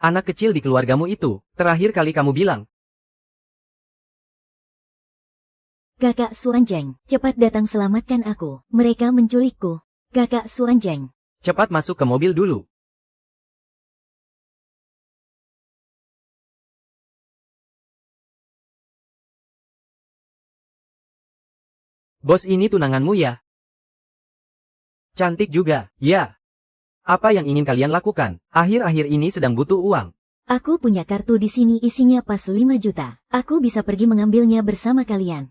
Anak kecil di keluargamu itu, terakhir kali kamu bilang. Kakak Suanjeng, cepat datang selamatkan aku. Mereka menculikku. Kakak Suanjeng. Cepat masuk ke mobil dulu. Bos ini tunanganmu ya? Cantik juga, ya. Apa yang ingin kalian lakukan? Akhir-akhir ini sedang butuh uang. Aku punya kartu di sini isinya pas 5 juta. Aku bisa pergi mengambilnya bersama kalian.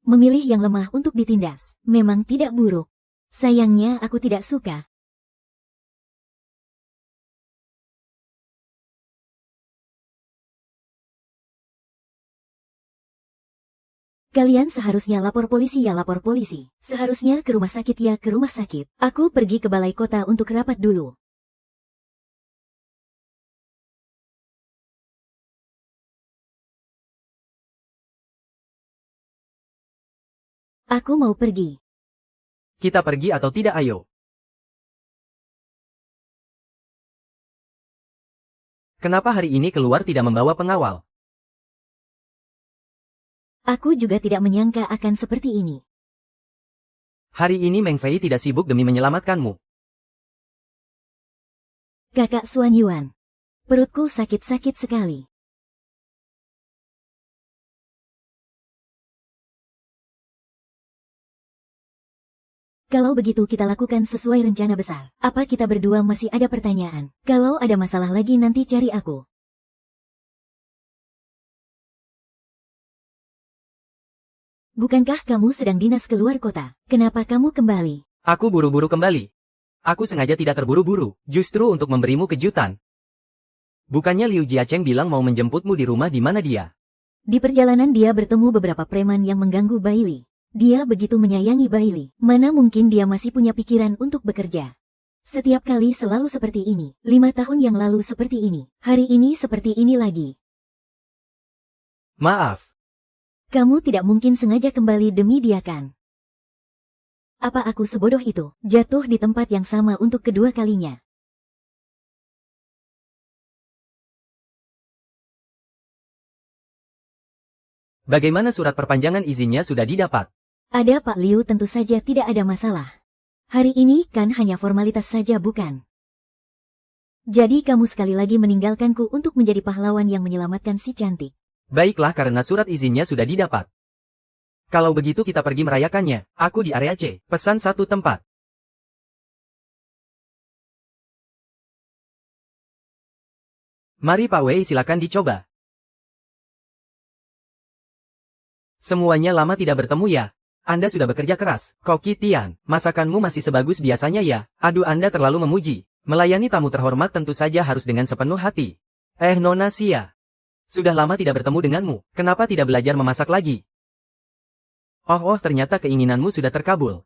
Memilih yang lemah untuk ditindas, memang tidak buruk. Sayangnya aku tidak suka. Kalian seharusnya lapor polisi ya lapor polisi. Seharusnya ke rumah sakit ya ke rumah sakit. Aku pergi ke balai kota untuk rapat dulu. Aku mau pergi. Kita pergi atau tidak ayo? Kenapa hari ini keluar tidak membawa pengawal? Aku juga tidak menyangka akan seperti ini. Hari ini Meng Fei tidak sibuk demi menyelamatkanmu. Kakak Suan Yuan. Perutku sakit-sakit sekali. Kalau begitu kita lakukan sesuai rencana besar. Apa kita berdua masih ada pertanyaan? Kalau ada masalah lagi nanti cari aku. Bukankah kamu sedang dinas keluar kota? Kenapa kamu kembali? Aku buru-buru kembali. Aku sengaja tidak terburu-buru, justru untuk memberimu kejutan. Bukannya Liu Jiacheng bilang mau menjemputmu di rumah di mana dia? Di perjalanan dia bertemu beberapa preman yang mengganggu Bailey. Dia begitu menyayangi Bailey. Mana mungkin dia masih punya pikiran untuk bekerja. Setiap kali selalu seperti ini. 5 tahun yang lalu seperti ini. Hari ini seperti ini lagi. Maaf. Kamu tidak mungkin sengaja kembali demi dia kan? Apa aku sebodoh itu? Jatuh di tempat yang sama untuk kedua kalinya. Bagaimana surat perpanjangan izinnya sudah didapat? Ada Pak Liu, tentu saja tidak ada masalah. Hari ini kan hanya formalitas saja bukan? Jadi kamu sekali lagi meninggalkanku untuk menjadi pahlawan yang menyelamatkan si cantik. Baiklah karena surat izinnya sudah didapat. Kalau begitu kita pergi merayakannya. Aku di area C. Pesan satu tempat. Mari Pak Wei, silakan dicoba. Semuanya lama tidak bertemu ya. Anda sudah bekerja keras. Koki Tian, masakanmu masih sebagus biasanya ya. Aduh, Anda terlalu memuji. Melayani tamu terhormat tentu saja harus dengan sepenuh hati. Nona Xia. Sudah lama tidak bertemu denganmu. Kenapa tidak belajar memasak lagi? Oh, ternyata keinginanmu sudah terkabul.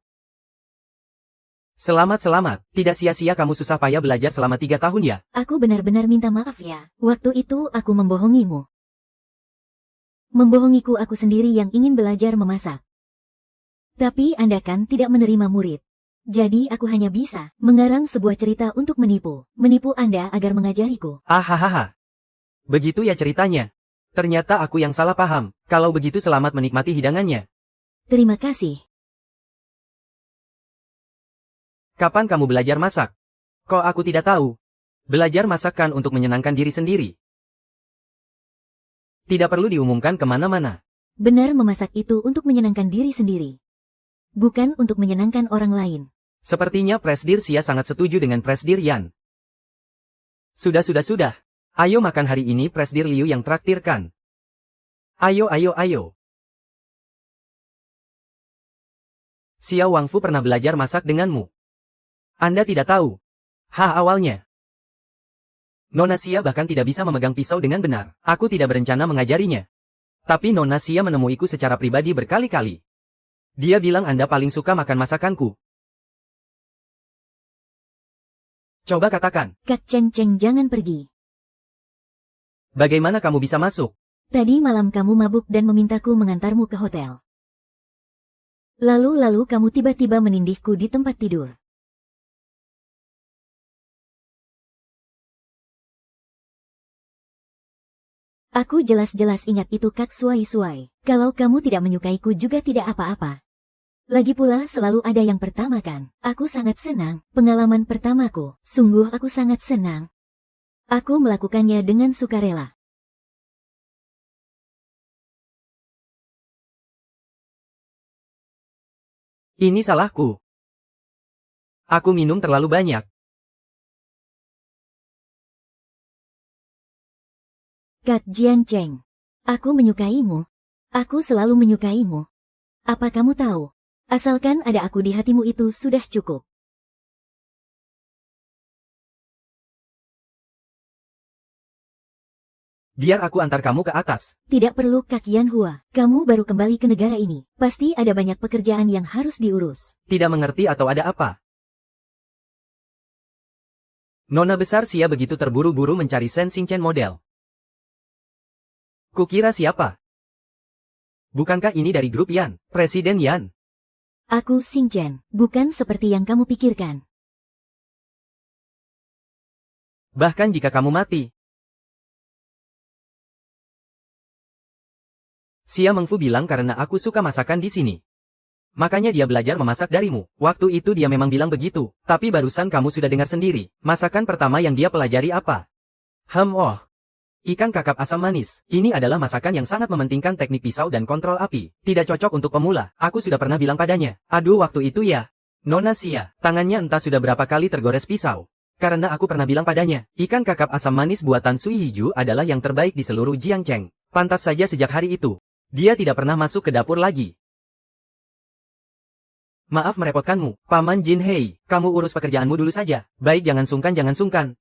Selamat. Tidak sia-sia kamu susah payah belajar selama 3 tahun ya. Aku benar-benar minta maaf ya. Waktu itu aku membohongimu. Membohongiku aku sendiri yang ingin belajar memasak. Tapi Anda kan tidak menerima murid. Jadi aku hanya bisa mengarang sebuah cerita untuk menipu. Menipu Anda agar mengajariku. Ahahaha. Begitu ya ceritanya. Ternyata aku yang salah paham. Kalau begitu selamat menikmati hidangannya. Terima kasih. Kapan kamu belajar masak? Kok aku tidak tahu? Belajar masak kan untuk menyenangkan diri sendiri. Tidak perlu diumumkan kemana-mana. Benar, memasak itu untuk menyenangkan diri sendiri. Bukan untuk menyenangkan orang lain. Sepertinya Presdir Xia sangat setuju dengan Presdir Yan. Sudah. Ayo makan hari ini Presdir Liu yang traktirkan. Ayo. Xia Wangfu pernah belajar masak denganmu. Anda tidak tahu. Awalnya. Nona Xia bahkan tidak bisa memegang pisau dengan benar. Aku tidak berencana mengajarinya. Tapi Nona Xia menemuiku secara pribadi berkali-kali. Dia bilang Anda paling suka makan masakanku. Coba katakan. Kak Cheng, jangan pergi. Bagaimana kamu bisa masuk? Tadi malam kamu mabuk dan memintaku mengantarmu ke hotel. Lalu kamu tiba-tiba menindihku di tempat tidur. Aku jelas-jelas ingat itu Kak Suai-Suai. Kalau kamu tidak menyukaiku juga tidak apa-apa. Lagi pula selalu ada yang pertama kan. Aku sangat senang. Pengalaman pertamaku. Sungguh aku sangat senang. Aku melakukannya dengan sukarela. Ini salahku. Aku minum terlalu banyak. Kak Jian Cheng. Aku menyukaimu. Aku selalu menyukaimu. Apa kamu tahu? Asalkan ada aku di hatimu itu sudah cukup. Biar aku antar kamu ke atas. Tidak perlu Kak Yan Hua. Kamu baru kembali ke negara ini. Pasti ada banyak pekerjaan yang harus diurus. Tidak mengerti atau ada apa? Nona besar Xia begitu terburu-buru mencari Shen Xingchen model. Kukira siapa? Bukankah ini dari grup Yan, Presiden Yan? Aku Xingchen, bukan seperti yang kamu pikirkan. Bahkan jika kamu mati. Xia Mengfu bilang karena aku suka masakan di sini. Makanya dia belajar memasak darimu. Waktu itu dia memang bilang begitu. Tapi barusan kamu sudah dengar sendiri. Masakan pertama yang dia pelajari apa? Ikan kakap asam manis. Ini adalah masakan yang sangat mementingkan teknik pisau dan kontrol api. Tidak cocok untuk pemula. Aku sudah pernah bilang padanya. Aduh waktu itu ya. Nona Xia, tangannya entah sudah berapa kali tergores pisau. Karena aku pernah bilang padanya, ikan kakap asam manis buatan Sui Hiju adalah yang terbaik di seluruh Jiangcheng. Pantas saja sejak hari itu, dia tidak pernah masuk ke dapur lagi. Maaf merepotkanmu, Paman Jin Hei. Kamu urus pekerjaanmu dulu saja. Baik, jangan sungkan, jangan sungkan.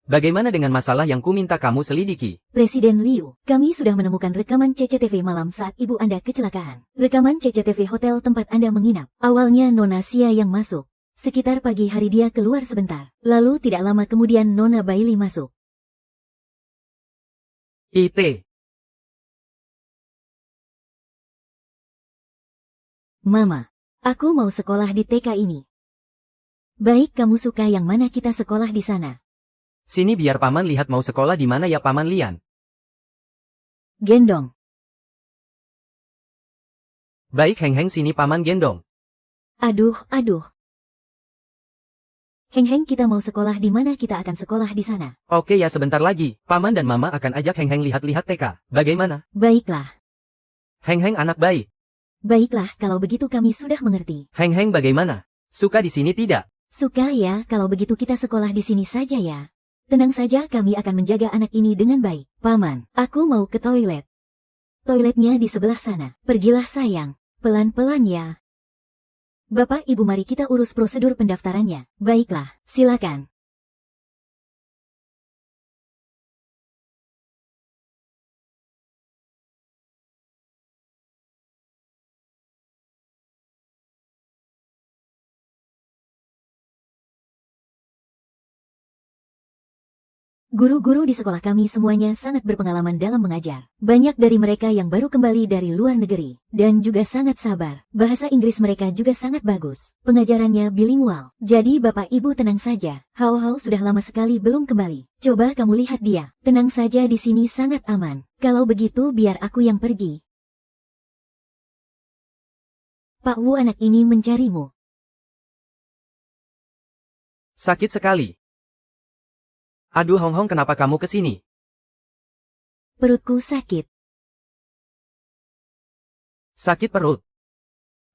Bagaimana dengan masalah yang ku minta kamu selidiki? Presiden Liu, kami sudah menemukan rekaman CCTV malam saat ibu Anda kecelakaan. Rekaman CCTV hotel tempat Anda menginap. Awalnya Nona Xia yang masuk. Sekitar pagi hari dia keluar sebentar. Lalu tidak lama kemudian Nona Bailey masuk. Mama, aku mau sekolah di TK ini. Baik, kamu suka yang mana kita sekolah di sana? Sini biar Paman lihat mau sekolah di mana ya Paman Lian. Gendong. Baik Heng sini Paman gendong. Aduh. Heng, kita mau sekolah di mana kita akan sekolah di sana. Oke ya sebentar lagi, Paman dan Mama akan ajak Heng lihat-lihat TK. Bagaimana? Baiklah. Heng anak baik. Baiklah, kalau begitu kami sudah mengerti. Heng bagaimana? Suka di sini tidak? Suka ya, kalau begitu kita sekolah di sini saja ya. Tenang saja, kami akan menjaga anak ini dengan baik. Paman, aku mau ke toilet. Toiletnya di sebelah sana. Pergilah sayang. Pelan-pelan ya. Bapak Ibu mari kita urus prosedur pendaftarannya. Baiklah, silakan. Guru-guru di sekolah kami semuanya sangat berpengalaman dalam mengajar. Banyak dari mereka yang baru kembali dari luar negeri. Dan juga sangat sabar. Bahasa Inggris mereka juga sangat bagus. Pengajarannya bilingual. Jadi Bapak Ibu tenang saja. Hao sudah lama sekali belum kembali. Coba kamu lihat dia. Tenang saja di sini sangat aman. Kalau begitu biar aku yang pergi. Pak Wu anak ini mencarimu. Sakit sekali. Aduh Hong kenapa kamu kesini? Perutku sakit. Sakit perut?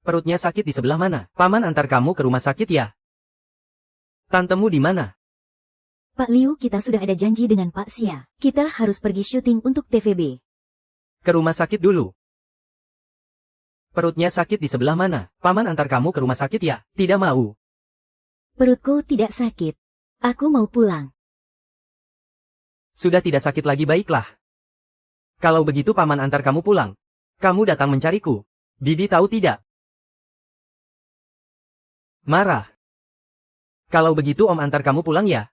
Perutnya sakit di sebelah mana? Paman antar kamu ke rumah sakit ya? Tantemu di mana? Pak Liu, kita sudah ada janji dengan Pak Xia. Kita harus pergi syuting untuk TVB. Ke rumah sakit dulu. Perutnya sakit di sebelah mana? Paman antar kamu ke rumah sakit ya? Tidak mau. Perutku tidak sakit. Aku mau pulang. Sudah tidak sakit lagi baiklah. Kalau begitu Paman antar kamu pulang. Kamu datang mencariku. Bibi tahu tidak? Marah. Kalau begitu Om antar kamu pulang ya.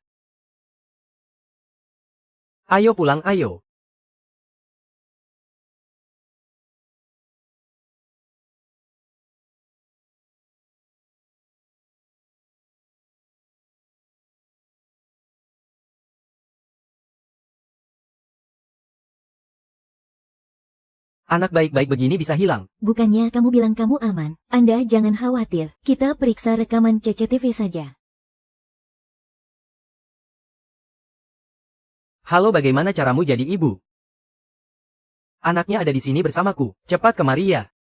Ayo pulang, ayo. Anak baik-baik begini bisa hilang. Bukannya kamu bilang kamu aman? Anda jangan khawatir, kita periksa rekaman CCTV saja. Halo, bagaimana caramu jadi ibu? Anaknya ada di sini bersamaku. Cepat kemari ya.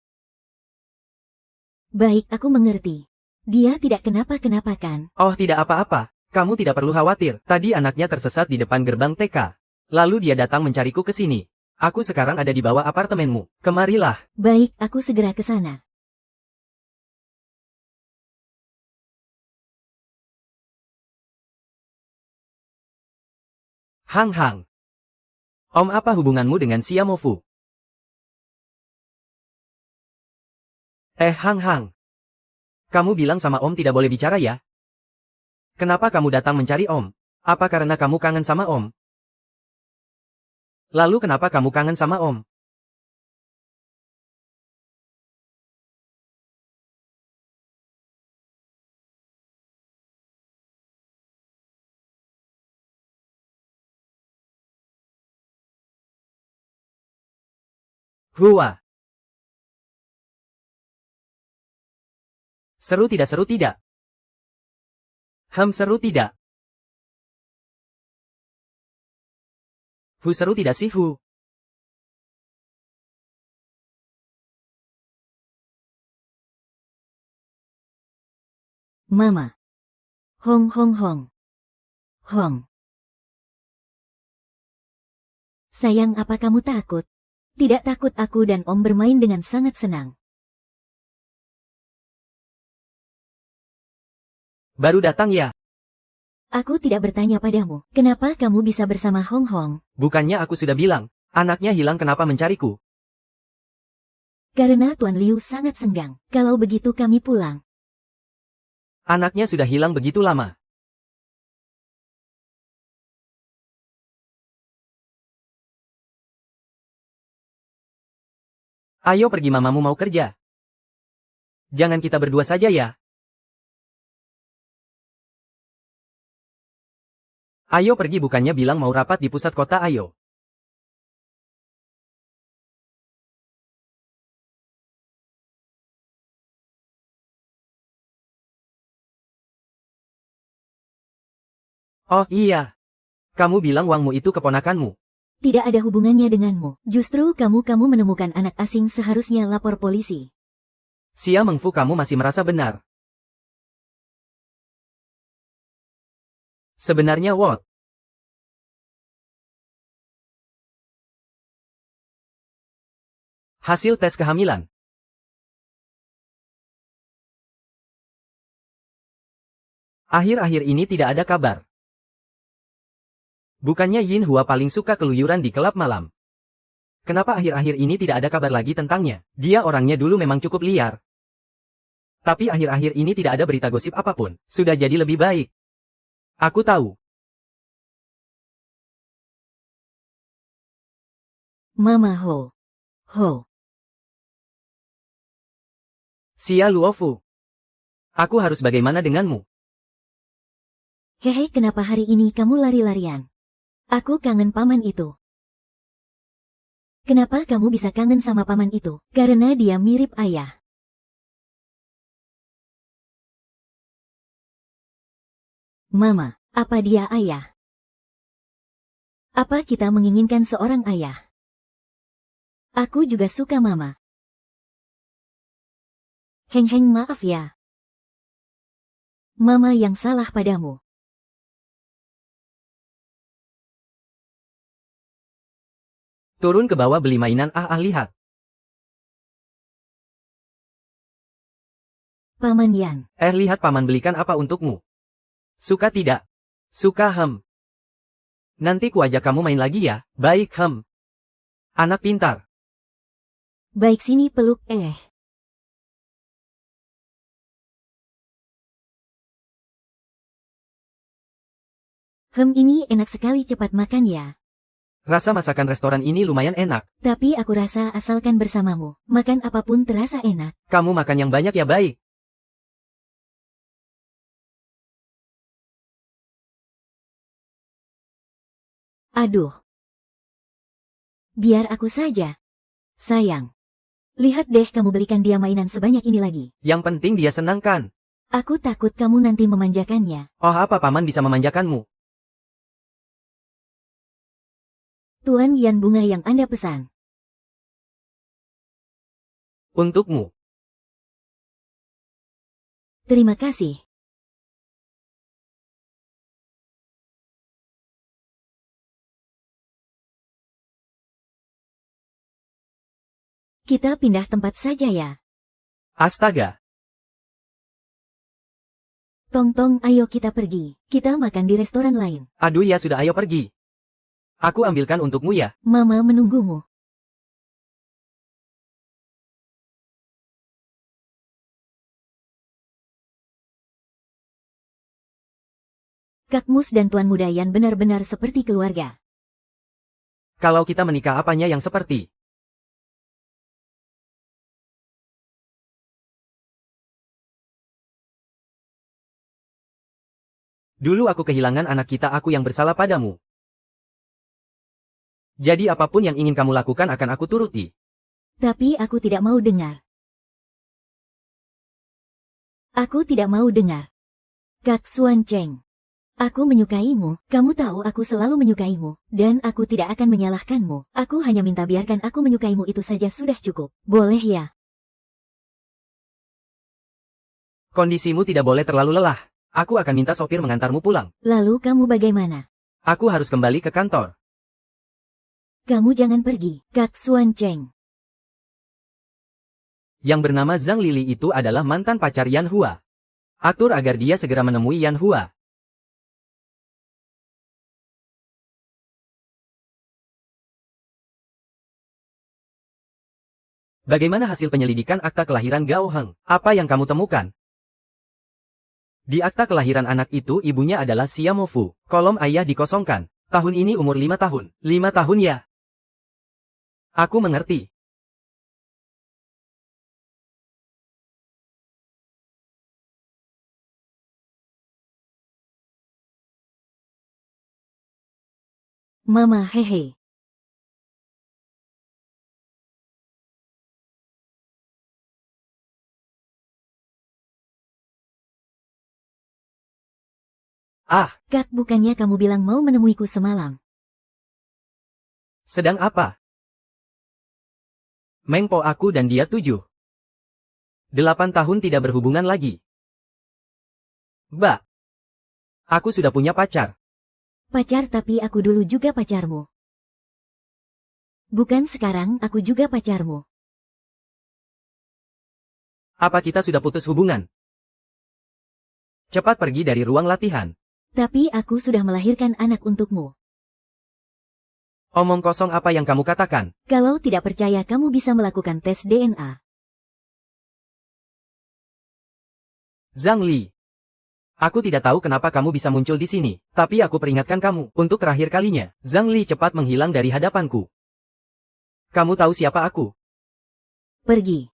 Baik, aku mengerti. Dia tidak kenapa-kenapa kan? Oh, tidak apa-apa. Kamu tidak perlu khawatir. Tadi anaknya tersesat di depan gerbang TK. Lalu dia datang mencariku ke sini. Aku sekarang ada di bawah apartemenmu. Kemarilah. Baik, aku segera ke sana. Hang Hang. Om, apa hubunganmu dengan Siamofu? Hang Hang. Kamu bilang sama Om tidak boleh bicara ya? Kenapa kamu datang mencari Om? Apa karena kamu kangen sama Om? Lalu kenapa kamu kangen sama Om? Hua. Seru tidak, seru tidak? Seru tidak? Seru tidak sih, Hu? Mama. Hong hong hong. Hong. Sayang, apa kamu takut? Tidak takut, aku dan Om bermain dengan sangat senang. Baru datang ya? Aku tidak bertanya padamu, kenapa kamu bisa bersama Hong Hong? Bukannya aku sudah bilang, anaknya hilang, kenapa mencariku? Karena Tuan Liu sangat senggang. Kalau begitu kami pulang. Anaknya sudah hilang begitu lama. Ayo pergi, mamamu mau kerja. Jangan kita berdua saja ya. Ayo pergi, bukannya bilang mau rapat di pusat kota, ayo. Oh iya. Kamu bilang Wangmu itu keponakanmu. Tidak ada hubungannya denganmu. Justru kamu menemukan anak asing, seharusnya lapor polisi. Xia Mengfu, kamu masih merasa benar. Sebenarnya what? Hasil tes kehamilan. Akhir-akhir ini tidak ada kabar. Bukannya Yin Hua paling suka keluyuran di klub malam. Kenapa akhir-akhir ini tidak ada kabar lagi tentangnya? Dia orangnya dulu memang cukup liar. Tapi akhir-akhir ini tidak ada berita gosip apapun. Sudah jadi lebih baik. Aku tahu. Mama Ho. Ho. Xia Luofu. Aku harus bagaimana denganmu? Hehe, kenapa hari ini kamu lari-larian? Aku kangen paman itu. Kenapa kamu bisa kangen sama paman itu? Karena dia mirip ayah. Mama, apa dia ayah? Apa kita menginginkan seorang ayah? Aku juga suka mama. Heng, maaf ya. Mama yang salah padamu. Turun ke bawah beli mainan, lihat. Paman Yan. Lihat paman belikan apa untukmu. Suka tidak? Suka, Nanti kuajak kamu main lagi ya. Baik, Anak pintar. Baik, sini peluk, Ini enak sekali, cepat makan ya. Rasa masakan restoran ini lumayan enak. Tapi aku rasa asalkan bersamamu, makan apapun terasa enak. Kamu makan yang banyak ya baik. Aduh. Biar aku saja. Sayang. Lihat deh, kamu belikan dia mainan sebanyak ini lagi. Yang penting dia senang kan? Aku takut kamu nanti memanjakannya. Oh, apa paman bisa memanjakanmu? Tuan Yan, bunga yang Anda pesan. Untukmu. Terima kasih. Kita pindah tempat saja ya. Astaga. Tong, ayo kita pergi. Kita makan di restoran lain. Aduh ya sudah, ayo pergi. Aku ambilkan untukmu ya. Mama menunggumu. Kak Mus dan Tuan Muda Yan benar-benar seperti keluarga. Kalau kita menikah apanya yang seperti? Dulu aku kehilangan anak kita, aku yang bersalah padamu. Jadi apapun yang ingin kamu lakukan akan aku turuti. Tapi aku tidak mau dengar. Aku tidak mau dengar. Kak Suan Cheng. Aku menyukaimu, kamu tahu aku selalu menyukaimu, dan aku tidak akan menyalahkanmu. Aku hanya minta biarkan aku menyukaimu, itu saja sudah cukup. Boleh ya? Kondisimu tidak boleh terlalu lelah. Aku akan minta sopir mengantarmu pulang. Lalu kamu bagaimana? Aku harus kembali ke kantor. Kamu jangan pergi, Kak Suan Cheng. Yang bernama Zhang Lili itu adalah mantan pacar Yan Hua. Atur agar dia segera menemui Yan Hua. Bagaimana hasil penyelidikan akta kelahiran Gao Heng? Apa yang kamu temukan? Di akta kelahiran anak itu ibunya adalah Xia Mofu. Kolom ayah dikosongkan. Tahun ini umur 5 tahun. 5 tahun ya? Aku mengerti. Mama, hehe. Ah, Kak, bukannya kamu bilang mau menemuiku semalam? sedang apa? Mengpo aku dan dia 7. 8 tahun tidak berhubungan lagi. Mbak, aku sudah punya pacar. Pacar, tapi aku dulu juga pacarmu. Bukan sekarang, aku juga pacarmu. Apa kita sudah putus hubungan? Cepat pergi dari ruang latihan. Tapi aku sudah melahirkan anak untukmu. Omong kosong apa yang kamu katakan? Kalau tidak percaya, kamu bisa melakukan tes DNA. Zhang Li. Aku tidak tahu kenapa kamu bisa muncul di sini, tapi aku peringatkan kamu, untuk terakhir kalinya, Zhang Li cepat menghilang dari hadapanku. Kamu tahu siapa aku? Pergi.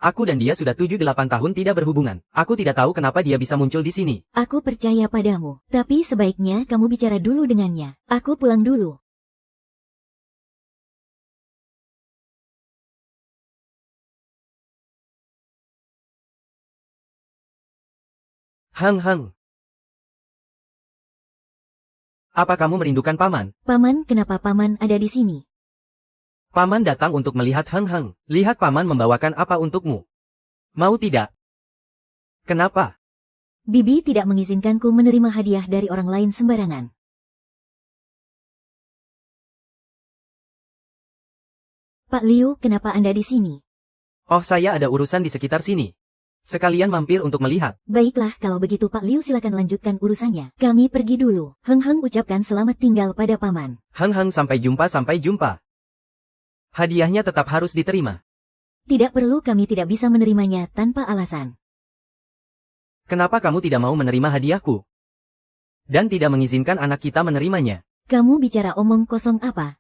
Aku dan dia sudah 7-8 tahun tidak berhubungan. Aku tidak tahu kenapa dia bisa muncul di sini. Aku percaya padamu, tapi sebaiknya kamu bicara dulu dengannya. Aku pulang dulu. Hang. Apa kamu merindukan paman? Paman, kenapa paman ada di sini? Paman datang untuk melihat Hang. Lihat paman membawakan apa untukmu. Mau tidak? Kenapa? Bibi tidak mengizinkanku menerima hadiah dari orang lain sembarangan. Pak Liu, kenapa Anda di sini? Oh, saya ada urusan di sekitar sini. Sekalian mampir untuk melihat. Baiklah, kalau begitu Pak Liu silakan lanjutkan urusannya. Kami pergi dulu. Heng ucapkan selamat tinggal pada paman. Hang, sampai jumpa. Hadiahnya tetap harus diterima. Tidak perlu, kami tidak bisa menerimanya tanpa alasan. Kenapa kamu tidak mau menerima hadiahku? Dan tidak mengizinkan anak kita menerimanya? Kamu bicara omong kosong apa?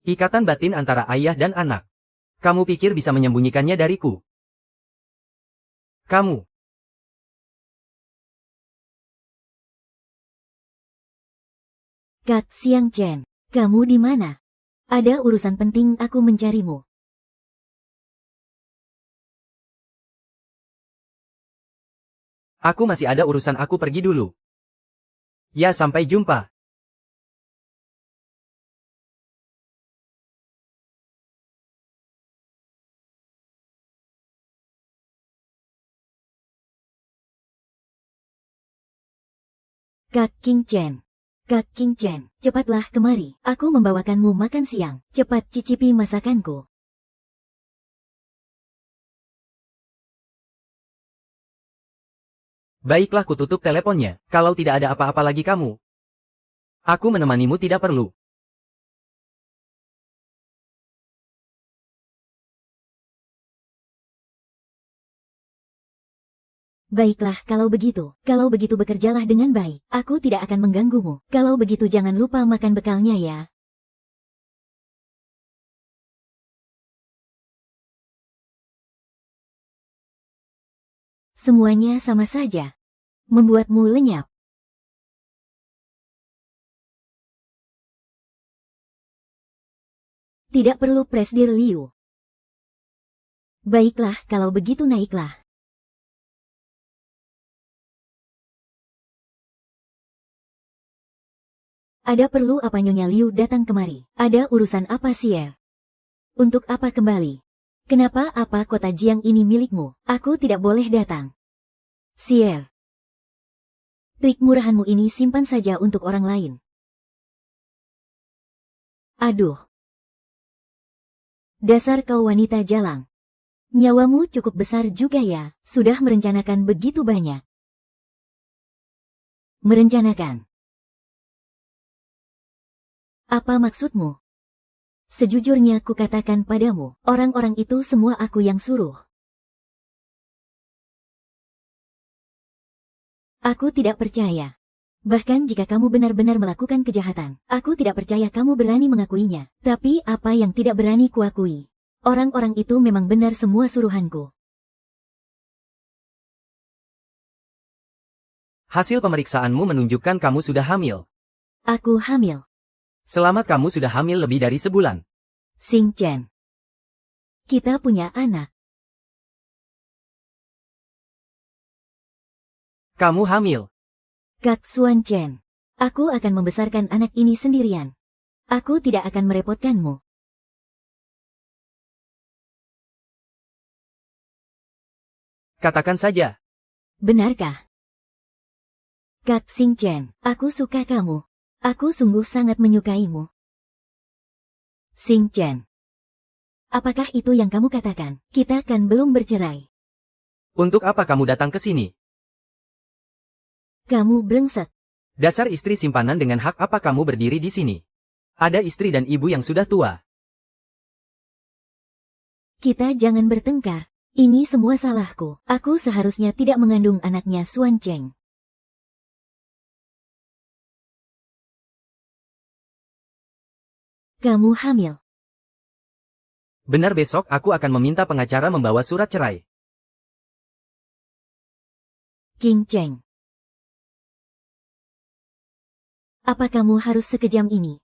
Ikatan batin antara ayah dan anak. Kamu pikir bisa menyembunyikannya dariku? Kamu. Kak Xiang Chen, kamu di mana? Ada urusan penting, aku mencarimu. Aku masih ada urusan, aku pergi dulu. Ya, sampai jumpa. Kak King Chen. Kak King Chen, cepatlah kemari. Aku membawakanmu makan siang. Cepat cicipi masakanku. Baiklah, kututup teleponnya. Kalau tidak ada apa-apa lagi kamu. Aku menemanimu, tidak perlu. Baiklah, kalau begitu bekerjalah dengan baik. Aku tidak akan mengganggumu. Kalau begitu jangan lupa makan bekalnya ya. Semuanya sama saja. Membuatmu lenyap. Tidak perlu Presdir Liu. Baiklah, kalau begitu naiklah. Ada perlu apa Nyonya Liu datang kemari? Ada urusan apa Sier? Untuk apa kembali? Kenapa apa kota Jiang ini milikmu? Aku tidak boleh datang. Sier. Trik murahanmu ini simpan saja untuk orang lain. Aduh. Dasar kau wanita jalang. Nyawamu cukup besar juga ya, sudah merencanakan begitu banyak. Merencanakan. Apa maksudmu? Sejujurnya kukatakan padamu, orang-orang itu semua aku yang suruh. Aku tidak percaya. Bahkan jika kamu benar-benar melakukan kejahatan, aku tidak percaya kamu berani mengakuinya. Tapi apa yang tidak berani kuakui? Orang-orang itu memang benar semua suruhanku. Hasil pemeriksaanmu menunjukkan kamu sudah hamil. Aku hamil. Selamat, kamu sudah hamil lebih dari sebulan. Xing Chen. Kita punya anak. Kamu hamil. Kak Xuan Chen. Aku akan membesarkan anak ini sendirian. Aku tidak akan merepotkanmu. Katakan saja. Benarkah? Kak Xing Chen, aku suka kamu. Aku sungguh sangat menyukaimu. Xing Chen. Apakah itu yang kamu katakan? Kita kan belum bercerai. Untuk apa kamu datang ke sini? Kamu brengsek. Dasar istri simpanan dengan hak, apa kamu berdiri di sini? Ada istri dan ibu yang sudah tua. Kita jangan bertengkar. Ini semua salahku. Aku seharusnya tidak mengandung anaknya Xuan Cheng. Kamu hamil. Benar, besok aku akan meminta pengacara membawa surat cerai. King Cheng. Apa kamu harus sekejam ini?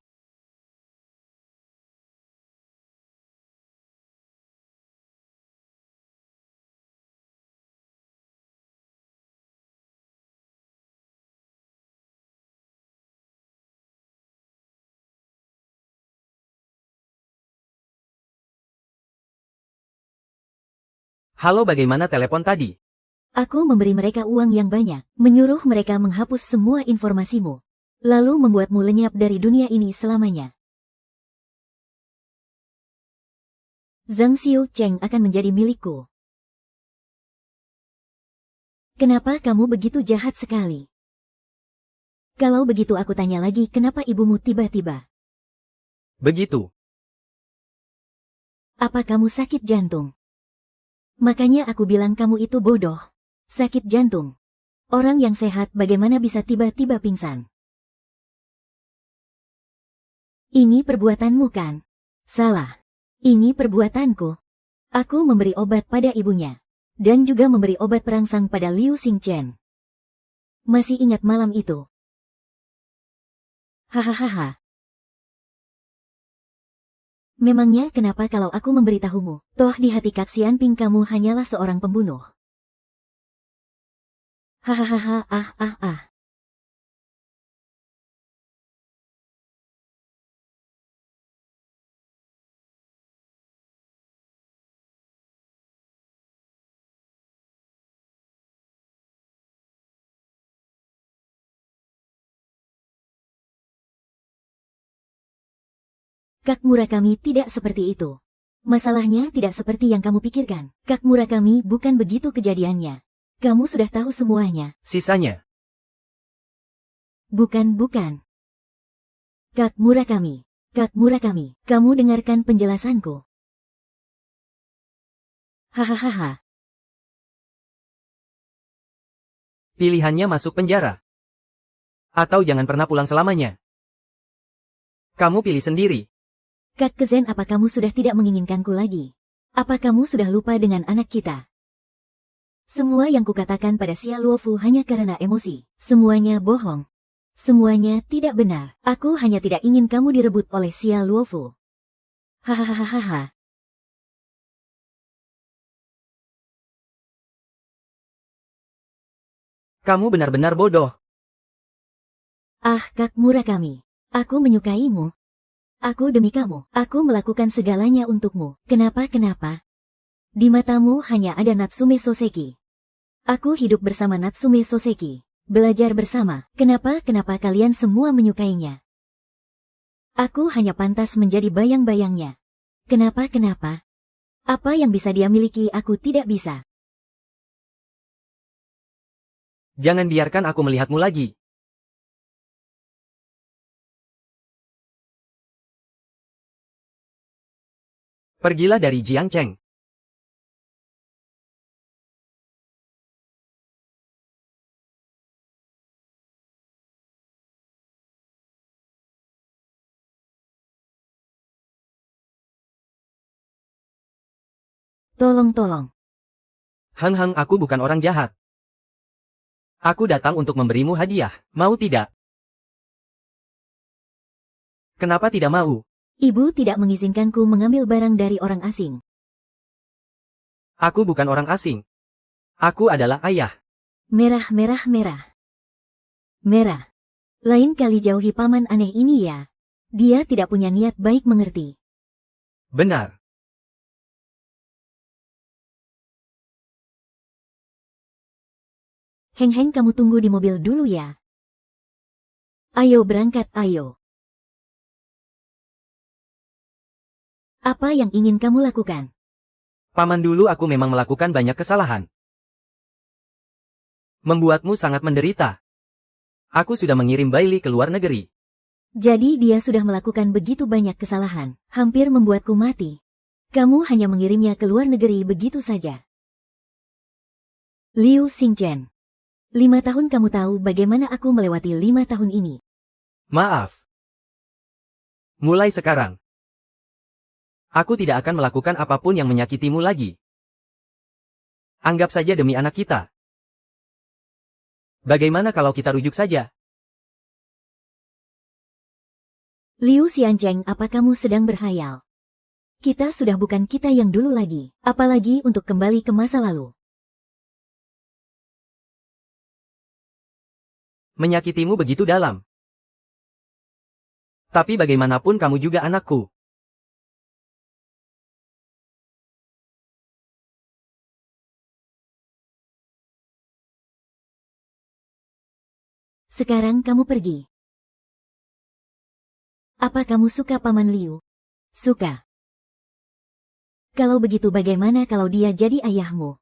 Halo, bagaimana telepon tadi? Aku memberi mereka uang yang banyak, menyuruh mereka menghapus semua informasimu, lalu membuatmu lenyap dari dunia ini selamanya. Zhang Xiu Cheng akan menjadi milikku. Kenapa kamu begitu jahat sekali? Kalau begitu aku tanya lagi, kenapa ibumu tiba-tiba? Begitu. Apa kamu sakit jantung? Makanya aku bilang kamu itu bodoh. Sakit jantung. Orang yang sehat bagaimana bisa tiba-tiba pingsan? Ini perbuatanmu kan? Salah. Ini perbuatanku. Aku memberi obat pada ibunya. Dan juga memberi obat perangsang pada Liu Xingchen. Masih ingat malam itu? Hahaha. Memangnya kenapa kalau aku memberitahumu? Toh di hati Kak Xianping kamu hanyalah seorang pembunuh. Hahaha. Kak Murakami tidak seperti itu. Masalahnya tidak seperti yang kamu pikirkan. Kak Murakami bukan begitu kejadiannya. Kamu sudah tahu semuanya. Sisanya. Bukan. Kak Murakami, kamu dengarkan penjelasanku. Hahaha. Pilihannya masuk penjara. Atau jangan pernah pulang selamanya. Kamu pilih sendiri. Kak Kezen, apa kamu sudah tidak menginginkanku lagi? Apa kamu sudah lupa dengan anak kita? Semua yang kukatakan pada Xia Luofu hanya karena emosi. Semuanya bohong. Semuanya tidak benar. Aku hanya tidak ingin kamu direbut oleh Xia Luofu. Hahaha. Kamu benar-benar bodoh. Ah, Kak Murakami. Aku menyukaimu. Aku demi kamu. Aku melakukan segalanya untukmu. Kenapa? Di matamu hanya ada Natsume Soseki. Aku hidup bersama Natsume Soseki. Belajar bersama. Kenapa kalian semua menyukainya? Aku hanya pantas menjadi bayang-bayangnya. Kenapa? Apa yang bisa dia miliki aku tidak bisa. Jangan biarkan aku melihatmu lagi. Pergilah dari Jiangcheng. Tolong. Heng, aku bukan orang jahat. Aku datang untuk memberimu hadiah, mau tidak? Kenapa tidak mau? Ibu tidak mengizinkanku mengambil barang dari orang asing. Aku bukan orang asing. Aku adalah ayah. Merah. Lain kali jauhi paman aneh ini ya. Dia tidak punya niat baik, mengerti? Benar. Heng, kamu tunggu di mobil dulu ya. Ayo berangkat, ayo. Apa yang ingin kamu lakukan? Paman, dulu aku memang melakukan banyak kesalahan. Membuatmu sangat menderita. Aku sudah mengirim Bailey ke luar negeri. Jadi dia sudah melakukan begitu banyak kesalahan, hampir membuatku mati. Kamu hanya mengirimnya ke luar negeri begitu saja. Liu Xingchen. 5 tahun, kamu tahu bagaimana aku melewati 5 tahun ini. Maaf. Mulai sekarang, aku tidak akan melakukan apapun yang menyakitimu lagi. Anggap saja demi anak kita. Bagaimana kalau kita rujuk saja? Liu Xiancheng, apa kamu sedang berhayal? Kita sudah bukan kita yang dulu lagi, apalagi untuk kembali ke masa lalu. Menyakitimu begitu dalam. Tapi bagaimanapun kamu juga anakku. Sekarang kamu pergi. Apa kamu suka Paman Liu? Suka. Kalau begitu bagaimana kalau dia jadi ayahmu?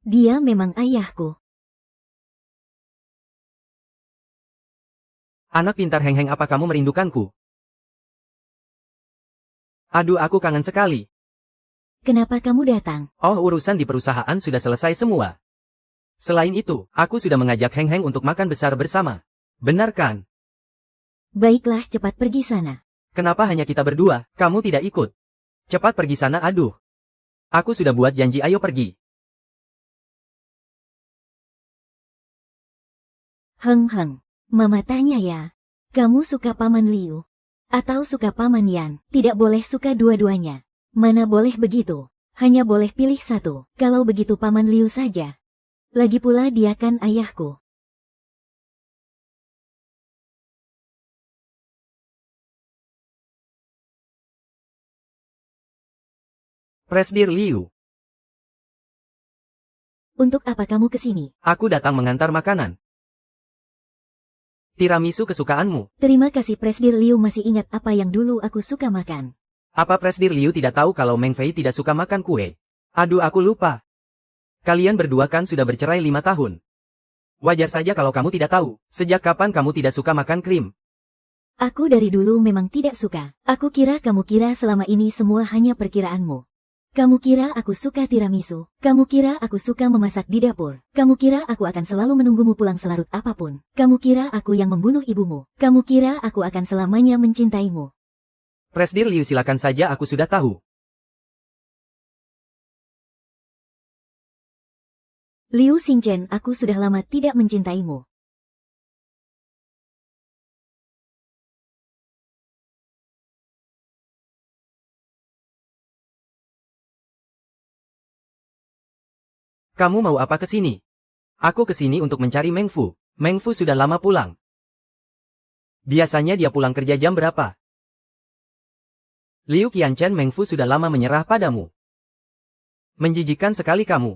Dia memang ayahku. Anak pintar Heng, apa kamu merindukanku? Aduh, aku kangen sekali. kenapa kamu datang? Oh, urusan di perusahaan sudah selesai semua. Selain itu, aku sudah mengajak Heng Heng untuk makan besar bersama. Benar kan? Baiklah, cepat pergi sana. Kenapa hanya kita berdua, kamu tidak ikut? Cepat pergi sana, aduh. Aku sudah buat janji, ayo pergi. Heng Heng, Mama tanya ya. Kamu suka Paman Liu? Atau suka Paman Yan? Tidak boleh suka dua-duanya. Mana boleh begitu? Hanya boleh pilih satu. Kalau begitu Paman Liu saja. Lagi pula dia kan ayahku. Presdir Liu, Untuk apa kamu kesini? aku datang mengantar makanan. Tiramisu kesukaanmu. Terima kasih Presdir Liu masih ingat apa yang dulu aku suka makan. Apa Presdir Liu tidak tahu kalau Meng Fei tidak suka makan kue? Aduh, aku lupa. Kalian berdua kan sudah bercerai 5 tahun. Wajar saja kalau kamu tidak tahu. Sejak kapan kamu tidak suka makan krim? Aku dari dulu memang tidak suka. Aku kira kamu kira selama ini semua hanya perkiraanmu. Kamu kira aku suka tiramisu. Kamu kira aku suka memasak di dapur. Kamu kira aku akan selalu menunggumu pulang selarut apapun. Kamu kira aku yang membunuh ibumu. Kamu kira aku akan selamanya mencintaimu. Presdir Liu, silakan saja, aku sudah tahu. Liu Xingchen, aku sudah lama tidak mencintaimu. Kamu mau apa ke sini? Aku ke sini untuk mencari Meng Fu. Meng Fu sudah lama pulang. Biasanya dia pulang kerja jam berapa? Liu Qianchen, Meng Fu sudah lama menyerah padamu. Menjijikkan sekali kamu.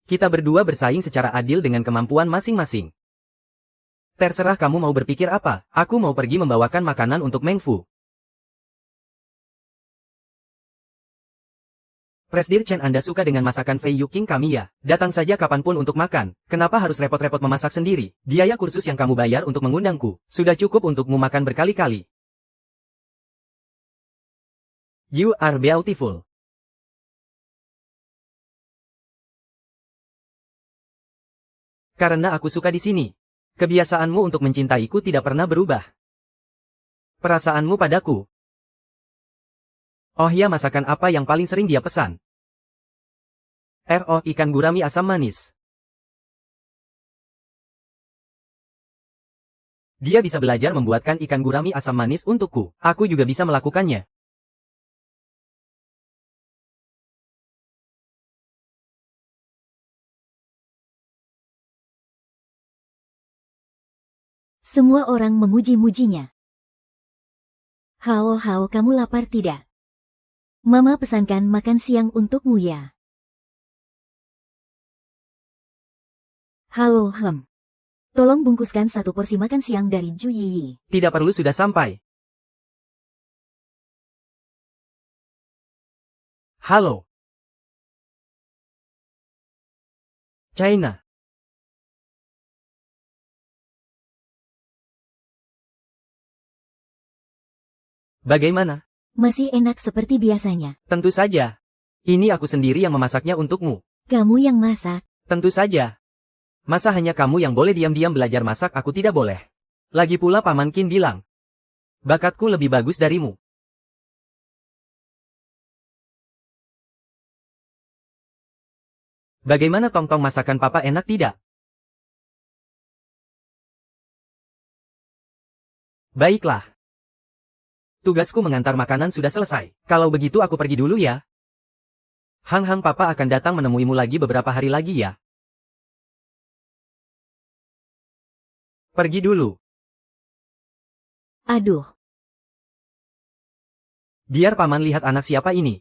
Kita berdua bersaing secara adil dengan kemampuan masing-masing. Terserah kamu mau berpikir apa, aku mau pergi membawakan makanan untuk Meng Fu. Presdir Chen, Anda suka dengan masakan Fei Yuking kami ya? Datang saja kapanpun untuk makan, kenapa harus repot-repot memasak sendiri? Biaya kursus yang kamu bayar untuk mengundangku, sudah cukup untukmu makan berkali-kali. You are beautiful. Karena aku suka di sini. Kebiasaanmu untuk mencintaiku tidak pernah berubah. Perasaanmu padaku. Oh ya, masakan apa yang paling sering dia pesan? Ikan gurami asam manis. Dia bisa belajar membuatkan ikan gurami asam manis untukku. Aku juga bisa melakukannya. Semua orang memuji-mujinya. Hao, kamu lapar tidak? Mama pesankan makan siang untukmu ya. Halo, Tolong bungkuskan satu porsi makan siang dari Ju Yiyi. Tidak perlu, sudah sampai. Halo. China. Bagaimana? Masih enak seperti biasanya. Tentu saja. Ini aku sendiri yang memasaknya untukmu. Kamu yang masak. Tentu saja. Masa hanya kamu yang boleh diam-diam belajar masak, aku tidak boleh? Lagi pula Paman Qin bilang, bakatku lebih bagus darimu. Bagaimana tong-tong masakan papa, enak tidak? Baiklah. Tugasku mengantar makanan sudah selesai. Kalau begitu aku pergi dulu ya. Hang papa akan datang menemuimu lagi beberapa hari lagi ya. Pergi dulu. Aduh. Biar paman lihat anak siapa ini.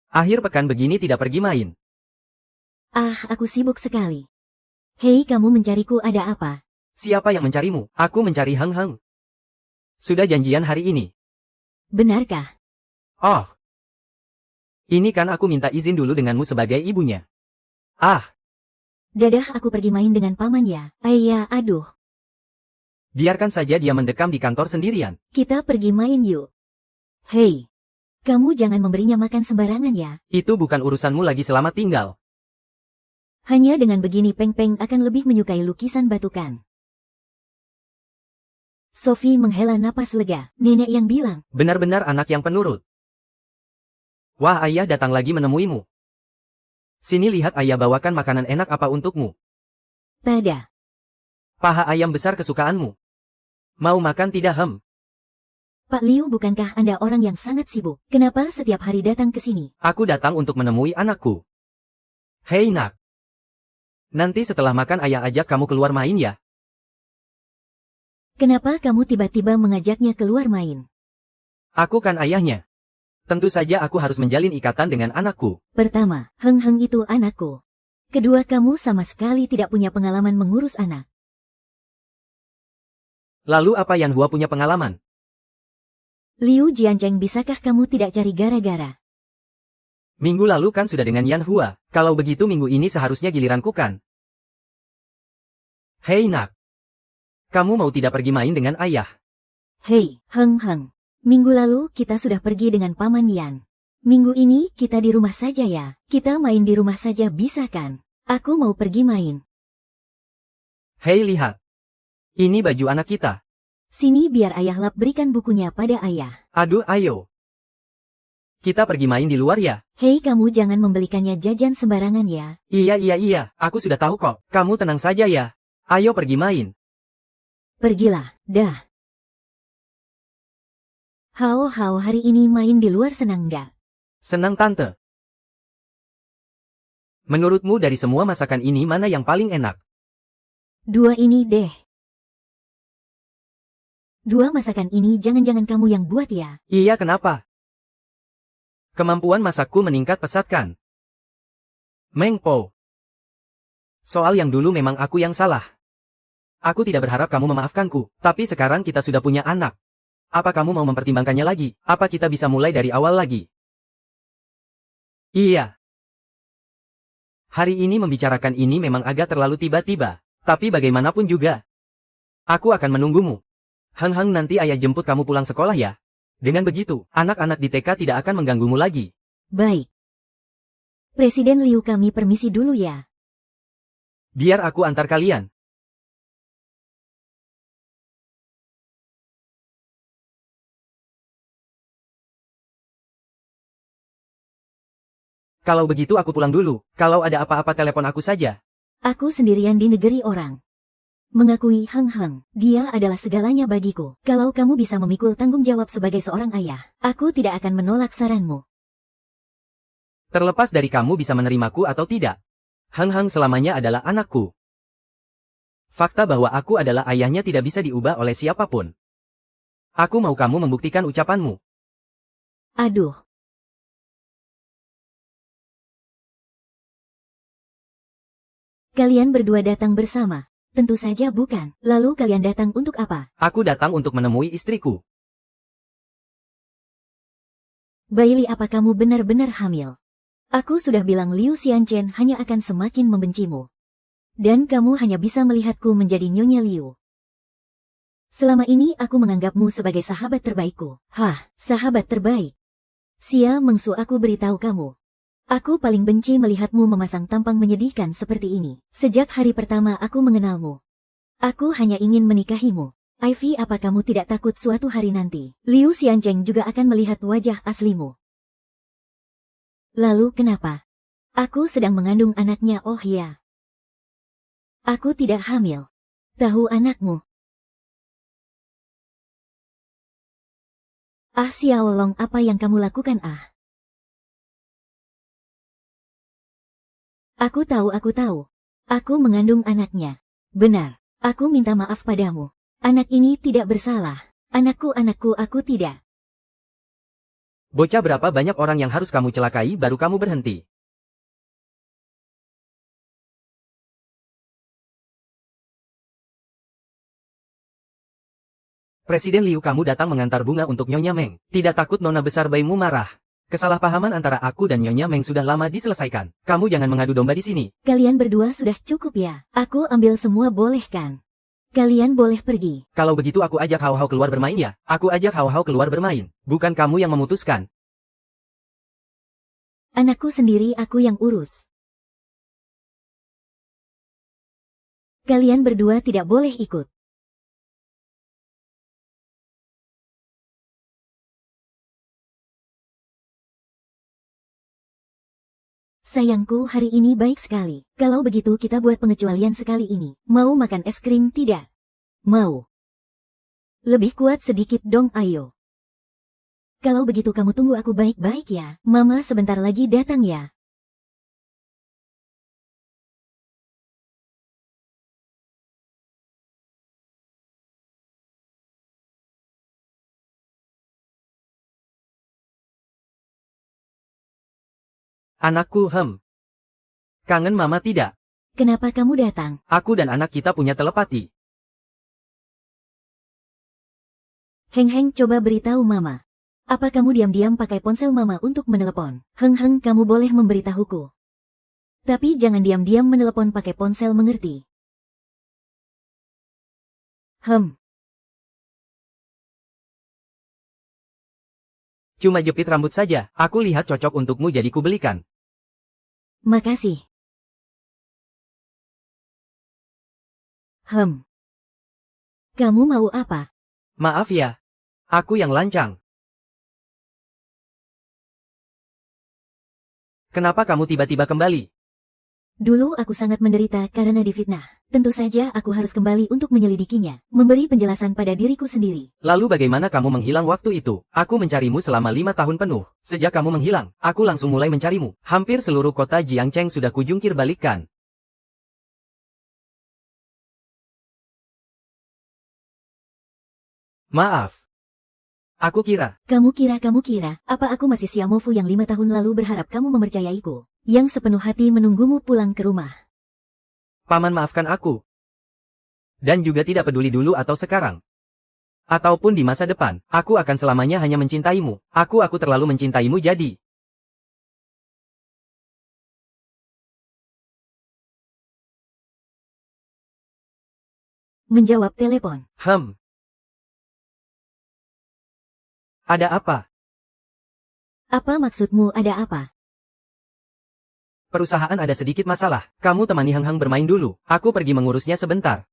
Akhir pekan begini tidak pergi main. Aku sibuk sekali. Hei, kamu mencariku ada apa? Siapa yang mencarimu? Aku mencari Hang. Sudah janjian hari ini. Benarkah? Oh. Ini kan aku minta izin dulu denganmu sebagai ibunya. Dadah, aku pergi main dengan paman ya. Ayah, aduh. Biarkan saja dia mendekam di kantor sendirian. Kita pergi main yuk. Hei. Kamu jangan memberinya makan sembarangan ya. Itu bukan urusanmu lagi, selamat tinggal. Hanya dengan begini Peng Peng akan lebih menyukai lukisan batukan. Sophie menghela napas lega. Nenek yang bilang, Benar-benar anak yang penurut. Wah, ayah datang lagi menemuimu. Sini lihat, ayah bawakan makanan enak apa untukmu. tada. Paha ayam besar kesukaanmu. Mau makan tidak, Pak Liu, bukankah Anda orang yang sangat sibuk? Kenapa setiap hari datang ke sini? Aku datang untuk menemui anakku. Hei nak. Nanti setelah makan ayah ajak kamu keluar main ya. Kenapa kamu tiba-tiba mengajaknya keluar main? Aku kan ayahnya. Tentu saja aku harus menjalin ikatan dengan anakku. Pertama, Heng Heng itu anakku. Kedua, kamu sama sekali tidak punya pengalaman mengurus anak. Lalu apa Yan Hua punya pengalaman? Liu Jiancheng, bisakah kamu tidak cari gara-gara? Minggu lalu kan sudah dengan Yan Hua. Kalau begitu minggu ini seharusnya giliranku kan? Hei nak. Kamu mau tidak pergi main dengan ayah? Hei, Heng Heng. Minggu lalu kita sudah pergi dengan Paman Yan. Minggu ini kita di rumah saja ya. Kita main di rumah saja bisa kan? Aku mau pergi main. Hei lihat. Ini baju anak kita. Sini biar ayah lap berikan bukunya pada ayah. Aduh ayo. Kita pergi main di luar ya? Hei, kamu jangan membelikannya jajan sembarangan ya. Iya. Aku sudah tahu kok. Kamu tenang saja ya. Ayo pergi main. Pergilah, dah. Hao, hari ini main di luar senang nggak? Senang tante. Menurutmu dari semua masakan ini mana yang paling enak? Dua ini deh. Dua masakan ini jangan-jangan kamu yang buat ya? Iya, kenapa? Kemampuan masakku meningkat pesat kan? Meng Po. Soal yang dulu memang aku yang salah. Aku tidak berharap kamu memaafkanku, tapi sekarang kita sudah punya anak. Apa kamu mau mempertimbangkannya lagi? Apa kita bisa mulai dari awal lagi? Iya. Hari ini membicarakan ini memang agak terlalu tiba-tiba, tapi bagaimanapun juga. Aku akan menunggumu. Heng Heng, nanti ayah jemput kamu pulang sekolah ya. Dengan begitu, anak-anak di TK tidak akan mengganggumu lagi. Baik. Presiden Liu, kami permisi dulu ya. Biar aku antar kalian. Kalau begitu aku pulang dulu. Kalau ada apa-apa telepon aku saja. Aku sendirian di negeri orang. Mengakui Heng Heng, dia adalah segalanya bagiku. Kalau kamu bisa memikul tanggung jawab sebagai seorang ayah, aku tidak akan menolak saranmu. Terlepas dari kamu bisa menerimaku atau tidak, Heng Heng selamanya adalah anakku. Fakta bahwa aku adalah ayahnya tidak bisa diubah oleh siapapun. Aku mau kamu membuktikan ucapanmu. Aduh. Kalian berdua datang bersama. Tentu saja bukan. Lalu kalian datang untuk apa? Aku datang untuk menemui istriku. Bailey, apa kamu benar-benar hamil? Aku sudah bilang Liu Xianchen hanya akan semakin membencimu. Dan kamu hanya bisa melihatku menjadi Nyonya Liu. Selama ini aku menganggapmu sebagai sahabat terbaikku. Hah, sahabat terbaik? Sia Mengsu, aku beritahu kamu. Aku paling benci melihatmu memasang tampang menyedihkan seperti ini. Sejak hari pertama aku mengenalmu. Aku hanya ingin menikahimu. Ivy, apa kamu tidak takut suatu hari nanti Liu Xiancheng juga akan melihat wajah aslimu? Lalu kenapa? Aku sedang mengandung anaknya. Oh ya. Aku tidak hamil. Tahu anakmu. Ah, Xiaolong, apa yang kamu lakukan ah? Aku tahu. Aku mengandung anaknya. Benar. Aku minta maaf padamu. Anak ini tidak bersalah. Anakku, aku tidak. Bocah, berapa banyak orang yang harus kamu celakai baru kamu berhenti? Presiden Liu, kamu datang mengantar bunga untuk Nyonya Meng. Tidak takut nona besar bayimu marah? Kesalahpahaman antara aku dan Nyonya Meng sudah lama diselesaikan. Kamu jangan mengadu domba di sini. Kalian berdua sudah cukup ya. Aku ambil semua, boleh kan? Kalian boleh pergi. Kalau begitu aku ajak Hao Hao keluar bermain ya. Aku ajak Hao Hao keluar bermain. Bukan kamu yang memutuskan. Anakku sendiri aku yang urus. Kalian berdua tidak boleh ikut. Sayangku, hari ini baik sekali. Kalau begitu kita buat pengecualian sekali ini. Mau makan es krim tidak? Mau. Lebih kuat sedikit dong, ayo. Kalau begitu kamu tunggu aku baik-baik ya. Mama sebentar lagi datang ya. Anakku, Kangen mama tidak? Kenapa kamu datang? Aku dan anak kita punya telepati. Heng, coba beritahu mama. Apa kamu diam-diam pakai ponsel mama untuk menelepon? Heng, kamu boleh memberitahuku. Tapi jangan diam-diam menelepon pakai ponsel, mengerti? Cuma jepit rambut saja, aku lihat cocok untukmu jadi kubelikan. Makasih. Kamu mau apa? Maaf ya. Aku yang lancang. Kenapa kamu tiba-tiba kembali? Dulu aku sangat menderita karena difitnah. Tentu saja aku harus kembali untuk menyelidikinya, memberi penjelasan pada diriku sendiri. Lalu bagaimana kamu menghilang waktu itu? Aku mencarimu selama 5 tahun penuh. Sejak kamu menghilang, aku langsung mulai mencarimu. Hampir seluruh kota Jiangcheng sudah kujungkir balikkan. Maaf. Aku kira. Kamu kira, apa aku masih Xiaomofu yang 5 tahun lalu berharap kamu mempercayaiku, yang sepenuh hati menunggumu pulang ke rumah. Paman, maafkan aku. Dan juga tidak peduli dulu atau sekarang. Ataupun di masa depan, aku akan selamanya hanya mencintaimu. Aku terlalu mencintaimu jadi. Menjawab telepon. Ada apa? Apa maksudmu, ada apa? Perusahaan ada sedikit masalah. Kamu temani Hang bermain dulu. Aku pergi mengurusnya sebentar.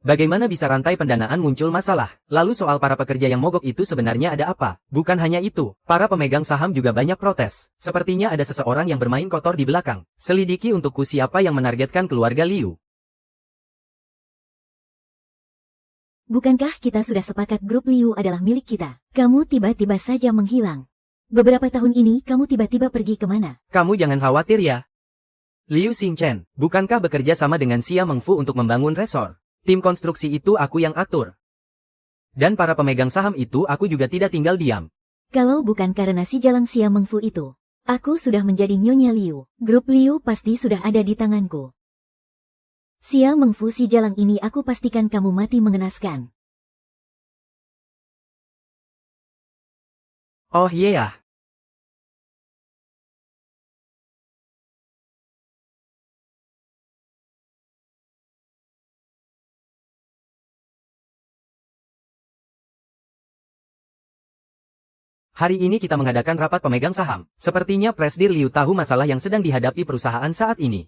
Bagaimana bisa rantai pendanaan muncul masalah? Lalu soal para pekerja yang mogok itu sebenarnya ada apa? Bukan hanya itu, para pemegang saham juga banyak protes. Sepertinya ada seseorang yang bermain kotor di belakang. Selidiki untukku siapa yang menargetkan keluarga Liu. Bukankah kita sudah sepakat grup Liu adalah milik kita? Kamu tiba-tiba saja menghilang. Beberapa tahun ini kamu tiba-tiba pergi kemana? Kamu jangan khawatir ya. Liu Xingchen, bukankah bekerja sama dengan Xia Mengfu untuk membangun resor? Tim konstruksi itu aku yang atur. Dan para pemegang saham itu aku juga tidak tinggal diam. Kalau bukan karena si Jalang Xia Mengfu itu, aku sudah menjadi Nyonya Liu. Grup Liu pasti sudah ada di tanganku. Xia Mengfu, si Jalang ini aku pastikan kamu mati mengenaskan. Oh iya. Hari ini kita mengadakan rapat pemegang saham. Sepertinya Presdir Liu tahu masalah yang sedang dihadapi perusahaan saat ini.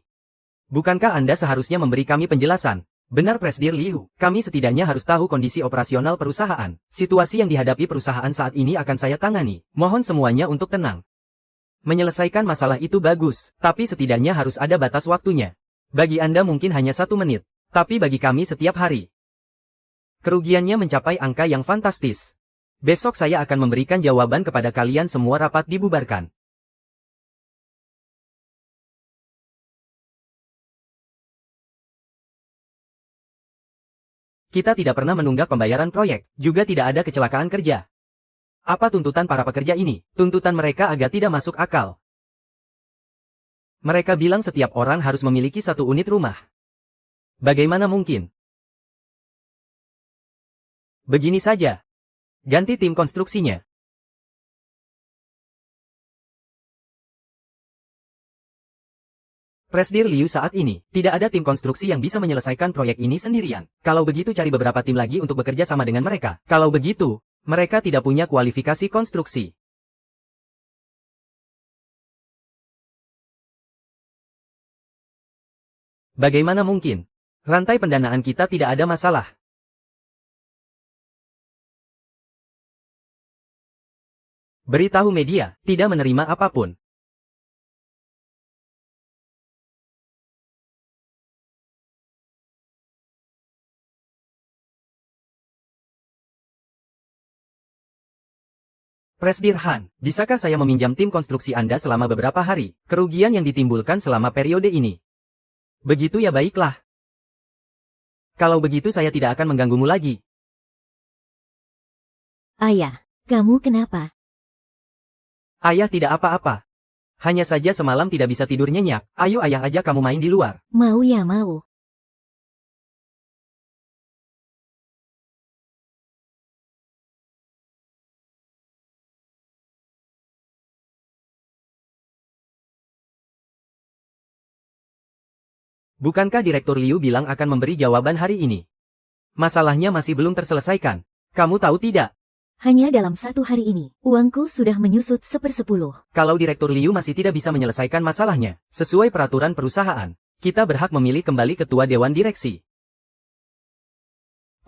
Bukankah Anda seharusnya memberi kami penjelasan? Benar Presdir Liu, kami setidaknya harus tahu kondisi operasional perusahaan. Situasi yang dihadapi perusahaan saat ini akan saya tangani. Mohon semuanya untuk tenang. Menyelesaikan masalah itu bagus, tapi setidaknya harus ada batas waktunya. Bagi Anda mungkin hanya 1 menit, tapi bagi kami setiap hari. Kerugiannya mencapai angka yang fantastis. Besok saya akan memberikan jawaban kepada kalian semua. Rapat dibubarkan. Kita tidak pernah menunggak pembayaran proyek, juga tidak ada kecelakaan kerja. Apa tuntutan para pekerja ini? Tuntutan mereka agak tidak masuk akal. Mereka bilang setiap orang harus memiliki 1 unit rumah. Bagaimana mungkin? Begini saja. Ganti tim konstruksinya. Presdir Liu saat ini, tidak ada tim konstruksi yang bisa menyelesaikan proyek ini sendirian. Kalau begitu cari beberapa tim lagi untuk bekerja sama dengan mereka. Kalau begitu, mereka tidak punya kualifikasi konstruksi. Bagaimana mungkin? Rantai pendanaan kita tidak ada masalah. Beritahu media, tidak menerima apapun. Presdir Han, bisakah saya meminjam tim konstruksi Anda selama beberapa hari? Kerugian yang ditimbulkan selama periode ini. Begitu ya, baiklah. Kalau begitu saya tidak akan mengganggumu lagi. Ayah, kamu kenapa? Ayah tidak apa-apa. Hanya saja semalam tidak bisa tidur nyenyak. Ayo ayah ajak kamu main di luar. Mau ya mau. Bukankah Direktur Liu bilang akan memberi jawaban hari ini? Masalahnya masih belum terselesaikan. Kamu tahu tidak? Hanya dalam 1 hari ini, uangku sudah menyusut 1/10. Kalau Direktur Liu masih tidak bisa menyelesaikan masalahnya, sesuai peraturan perusahaan, kita berhak memilih kembali ketua Dewan Direksi.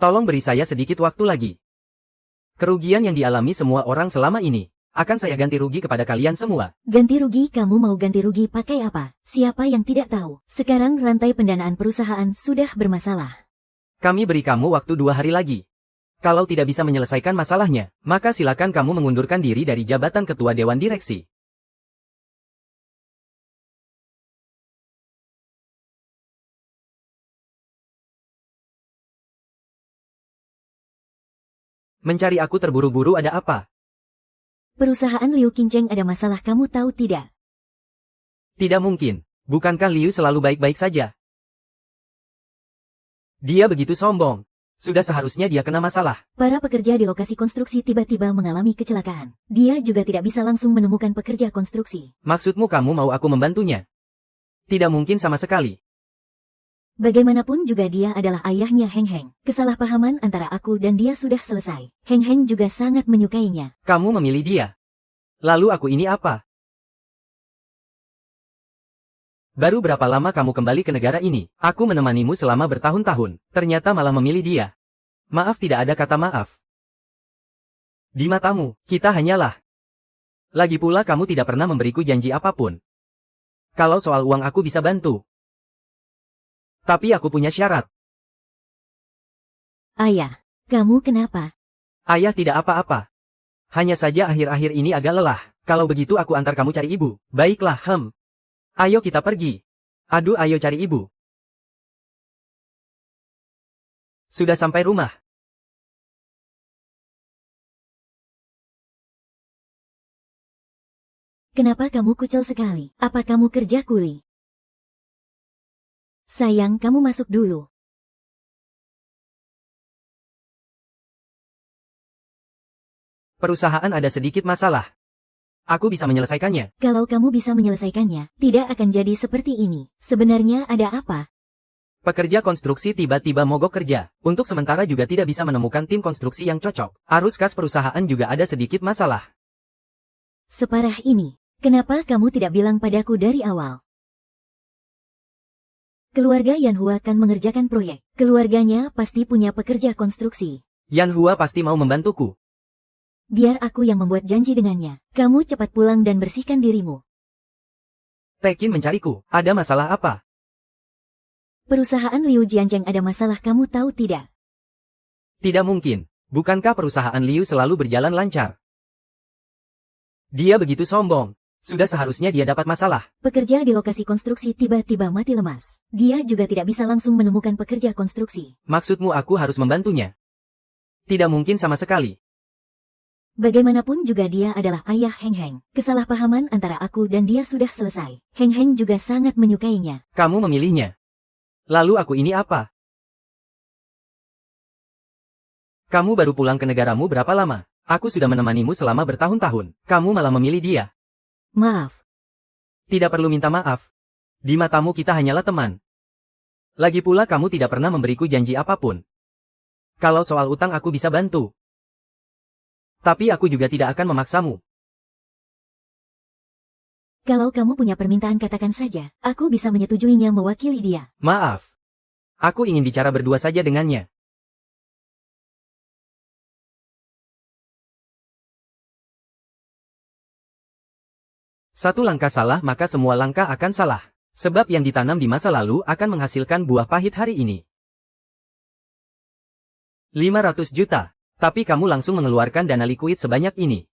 Tolong beri saya sedikit waktu lagi. Kerugian yang dialami semua orang selama ini, akan saya ganti rugi kepada kalian semua. Ganti rugi, kamu mau ganti rugi pakai apa? Siapa yang tidak tahu? Sekarang rantai pendanaan perusahaan sudah bermasalah. Kami beri kamu waktu 2 hari lagi. Kalau tidak bisa menyelesaikan masalahnya, maka silakan kamu mengundurkan diri dari jabatan ketua Dewan Direksi. Mencari aku terburu-buru ada apa? Perusahaan Liu Qingcheng ada masalah, kamu tahu tidak? Tidak mungkin. Bukankah Liu selalu baik-baik saja? Dia begitu sombong. Sudah seharusnya dia kena masalah. Para pekerja di lokasi konstruksi tiba-tiba mengalami kecelakaan. Dia juga tidak bisa langsung menemukan pekerja konstruksi. Maksudmu kamu mau aku membantunya? Tidak mungkin sama sekali. Bagaimanapun juga dia adalah ayahnya Heng Heng. Kesalahpahaman antara aku dan dia sudah selesai. Heng Heng juga sangat menyukainya. Kamu memilih dia. Lalu aku ini apa? Baru berapa lama kamu kembali ke negara ini? Aku menemanimu selama bertahun-tahun. Ternyata malah memilih dia. Maaf, tidak ada kata maaf. Di matamu, kita hanyalah. Lagi pula kamu tidak pernah memberiku janji apapun. Kalau soal uang aku bisa bantu. Tapi aku punya syarat. Ayah, kamu kenapa? Ayah tidak apa-apa. Hanya saja akhir-akhir ini agak lelah. Kalau begitu aku antar kamu cari ibu. Baiklah, Ayo kita pergi. Aduh, ayo cari ibu. Sudah sampai rumah. Kenapa kamu kucel sekali? Apa kamu kerja kuli? Sayang, kamu masuk dulu. Perusahaan ada sedikit masalah. Aku bisa menyelesaikannya. Kalau kamu bisa menyelesaikannya, tidak akan jadi seperti ini. Sebenarnya ada apa? Pekerja konstruksi tiba-tiba mogok kerja. Untuk sementara juga tidak bisa menemukan tim konstruksi yang cocok. Arus kas perusahaan juga ada sedikit masalah. Separah ini. Kenapa kamu tidak bilang padaku dari awal? Keluarga Yanhua akan mengerjakan proyek. Keluarganya pasti punya pekerja konstruksi. Yanhua pasti mau membantuku. Biar aku yang membuat janji dengannya. Kamu cepat pulang dan bersihkan dirimu. Tekin mencariku. Ada masalah apa? Perusahaan Liu Jiancheng ada masalah, kamu tahu tidak? Tidak mungkin. Bukankah perusahaan Liu selalu berjalan lancar? Dia begitu sombong. Sudah seharusnya dia dapat masalah. Pekerja di lokasi konstruksi tiba-tiba mati lemas. Dia juga tidak bisa langsung menemukan pekerja konstruksi. Maksudmu aku harus membantunya? Tidak mungkin sama sekali. Bagaimanapun juga dia adalah ayah Heng Heng. Kesalahpahaman antara aku dan dia sudah selesai. Heng Heng juga sangat menyukainya. Kamu memilihnya. Lalu aku ini apa? Kamu baru pulang ke negaramu berapa lama? Aku sudah menemanimu selama bertahun-tahun. Kamu malah memilih dia. Maaf. Tidak perlu minta maaf. Di matamu kita hanyalah teman. Lagi pula kamu tidak pernah memberiku janji apapun. Kalau soal utang aku bisa bantu. Tapi aku juga tidak akan memaksamu. Kalau kamu punya permintaan katakan saja, aku bisa menyetujuinya mewakili dia. Maaf. Aku ingin bicara berdua saja dengannya. Satu langkah salah maka semua langkah akan salah. Sebab yang ditanam di masa lalu akan menghasilkan buah pahit hari ini. 500 juta. Tapi kamu langsung mengeluarkan dana likuid sebanyak ini.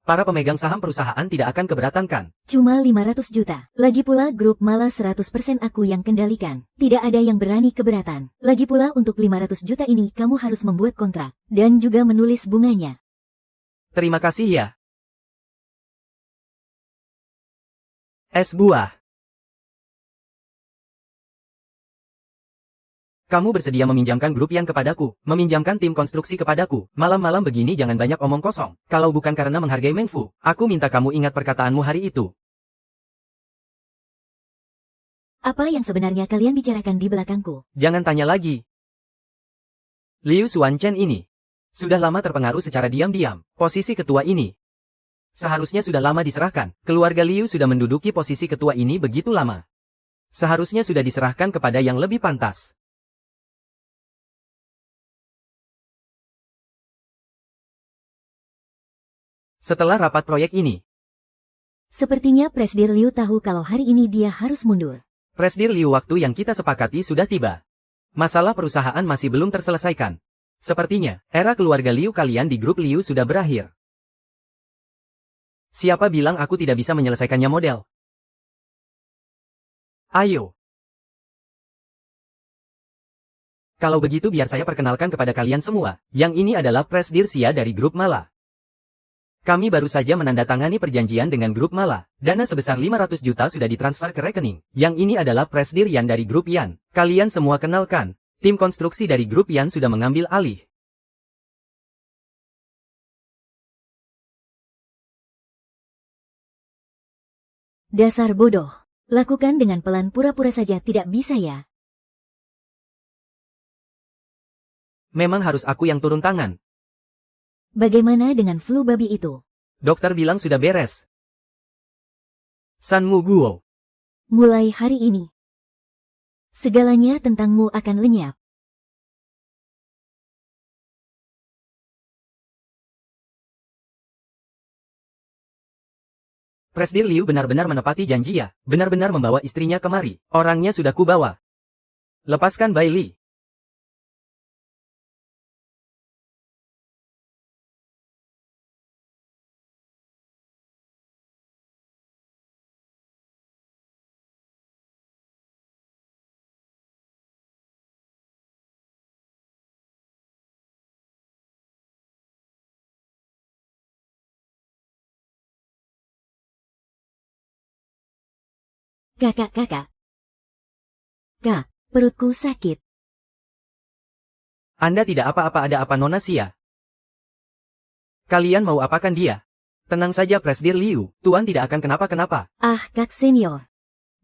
Para pemegang saham perusahaan tidak akan keberatan kan? Cuma 500 juta. Lagi pula grup malah 100% aku yang kendalikan. Tidak ada yang berani keberatan. Lagi pula untuk 500 juta ini kamu harus membuat kontrak. Dan juga menulis bunganya. Terima kasih ya. Es buah. Kamu bersedia meminjamkan grup Yan kepadaku, meminjamkan tim konstruksi kepadaku. Malam-malam begini jangan banyak omong kosong. Kalau bukan karena menghargai Meng Fu, aku minta kamu ingat perkataanmu hari itu. Apa yang sebenarnya kalian bicarakan di belakangku? Jangan tanya lagi. Liu Xuanchen ini sudah lama terpengaruh secara diam-diam. Posisi ketua ini seharusnya sudah lama diserahkan. Keluarga Liu sudah menduduki posisi ketua ini begitu lama. Seharusnya sudah diserahkan kepada yang lebih pantas. Setelah rapat proyek ini, Sepertinya Presdir Liu tahu kalau hari ini dia harus mundur. Presdir Liu, waktu yang kita sepakati sudah tiba. Masalah perusahaan masih belum terselesaikan. Sepertinya, era keluarga Liu kalian di grup Liu sudah berakhir. Siapa bilang aku tidak bisa menyelesaikannya model? Ayo. Kalau begitu biar saya perkenalkan kepada kalian semua. Yang ini adalah Presdir Xia dari grup Mala. Kami baru saja menandatangani perjanjian dengan grup Mala. Dana sebesar 500 juta sudah ditransfer ke rekening. Yang ini adalah Presdir Yan dari grup Yan. Kalian semua kenalkan. Tim konstruksi dari grup Yan sudah mengambil alih. Dasar bodoh. Lakukan dengan pelan, pura-pura saja tidak bisa ya. Memang harus aku yang turun tangan. Bagaimana dengan flu babi itu? Dokter bilang sudah beres. Sanmu Guo. Mulai hari ini, segalanya tentangmu akan lenyap. Presdir Liu benar-benar menepati janji ya. Benar-benar membawa istrinya kemari. Orangnya sudah kubawa. Lepaskan Bai Li. Kakak. Kak, perutku sakit. Anda tidak apa-apa, ada apa Nona Xia? Kalian mau apakan dia? Tenang saja Presdir Liu, Tuan tidak akan kenapa-kenapa. Ah, Kak senior.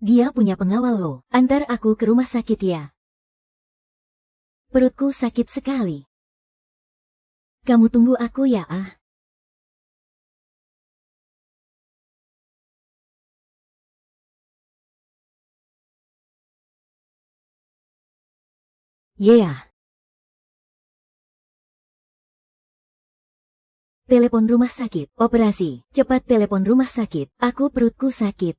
Dia punya pengawal loh. Antar aku ke rumah sakit ya. Perutku sakit sekali. Kamu tunggu aku ya ah. Yeah. Telepon rumah sakit. Operasi. Cepat telepon rumah sakit. Aku perutku sakit.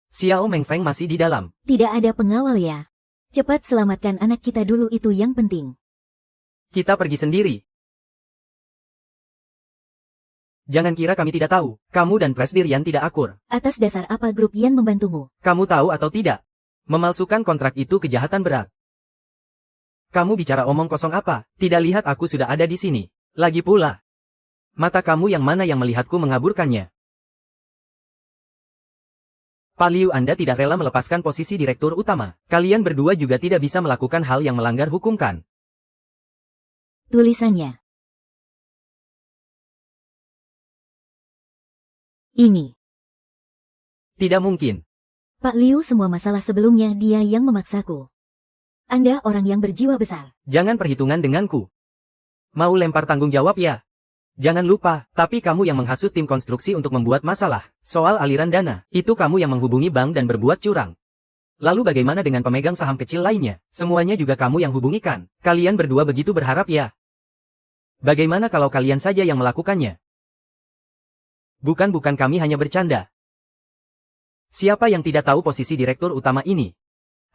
Xiao Mengfeng masih di dalam. Tidak ada pengawal ya. Cepat selamatkan anak kita dulu, itu yang penting. Kita pergi sendiri. Jangan kira kami tidak tahu. Kamu dan Presdir Yan tidak akur. Atas dasar apa grup Yan membantumu? Kamu tahu atau tidak? Memalsukan kontrak itu kejahatan berat. Kamu bicara omong kosong apa? Tidak lihat aku sudah ada di sini. Lagi pula. Mata kamu yang mana yang melihatku mengaburkannya? Pak Liu, Anda tidak rela melepaskan posisi direktur utama. Kalian berdua juga tidak bisa melakukan hal yang melanggar hukum kan? Tulisannya. Ini. Tidak mungkin. Pak Liu, semua masalah sebelumnya dia yang memaksaku. Anda orang yang berjiwa besar. Jangan perhitungan denganku. Mau lempar tanggung jawab ya? Jangan lupa, tapi kamu yang menghasut tim konstruksi untuk membuat masalah. Soal aliran dana, itu kamu yang menghubungi bank dan berbuat curang. Lalu bagaimana dengan pemegang saham kecil lainnya? Semuanya juga kamu yang hubungikan. Kalian berdua begitu berharap ya? Bagaimana kalau kalian saja yang melakukannya? Bukan kami hanya bercanda. Siapa yang tidak tahu posisi direktur utama ini?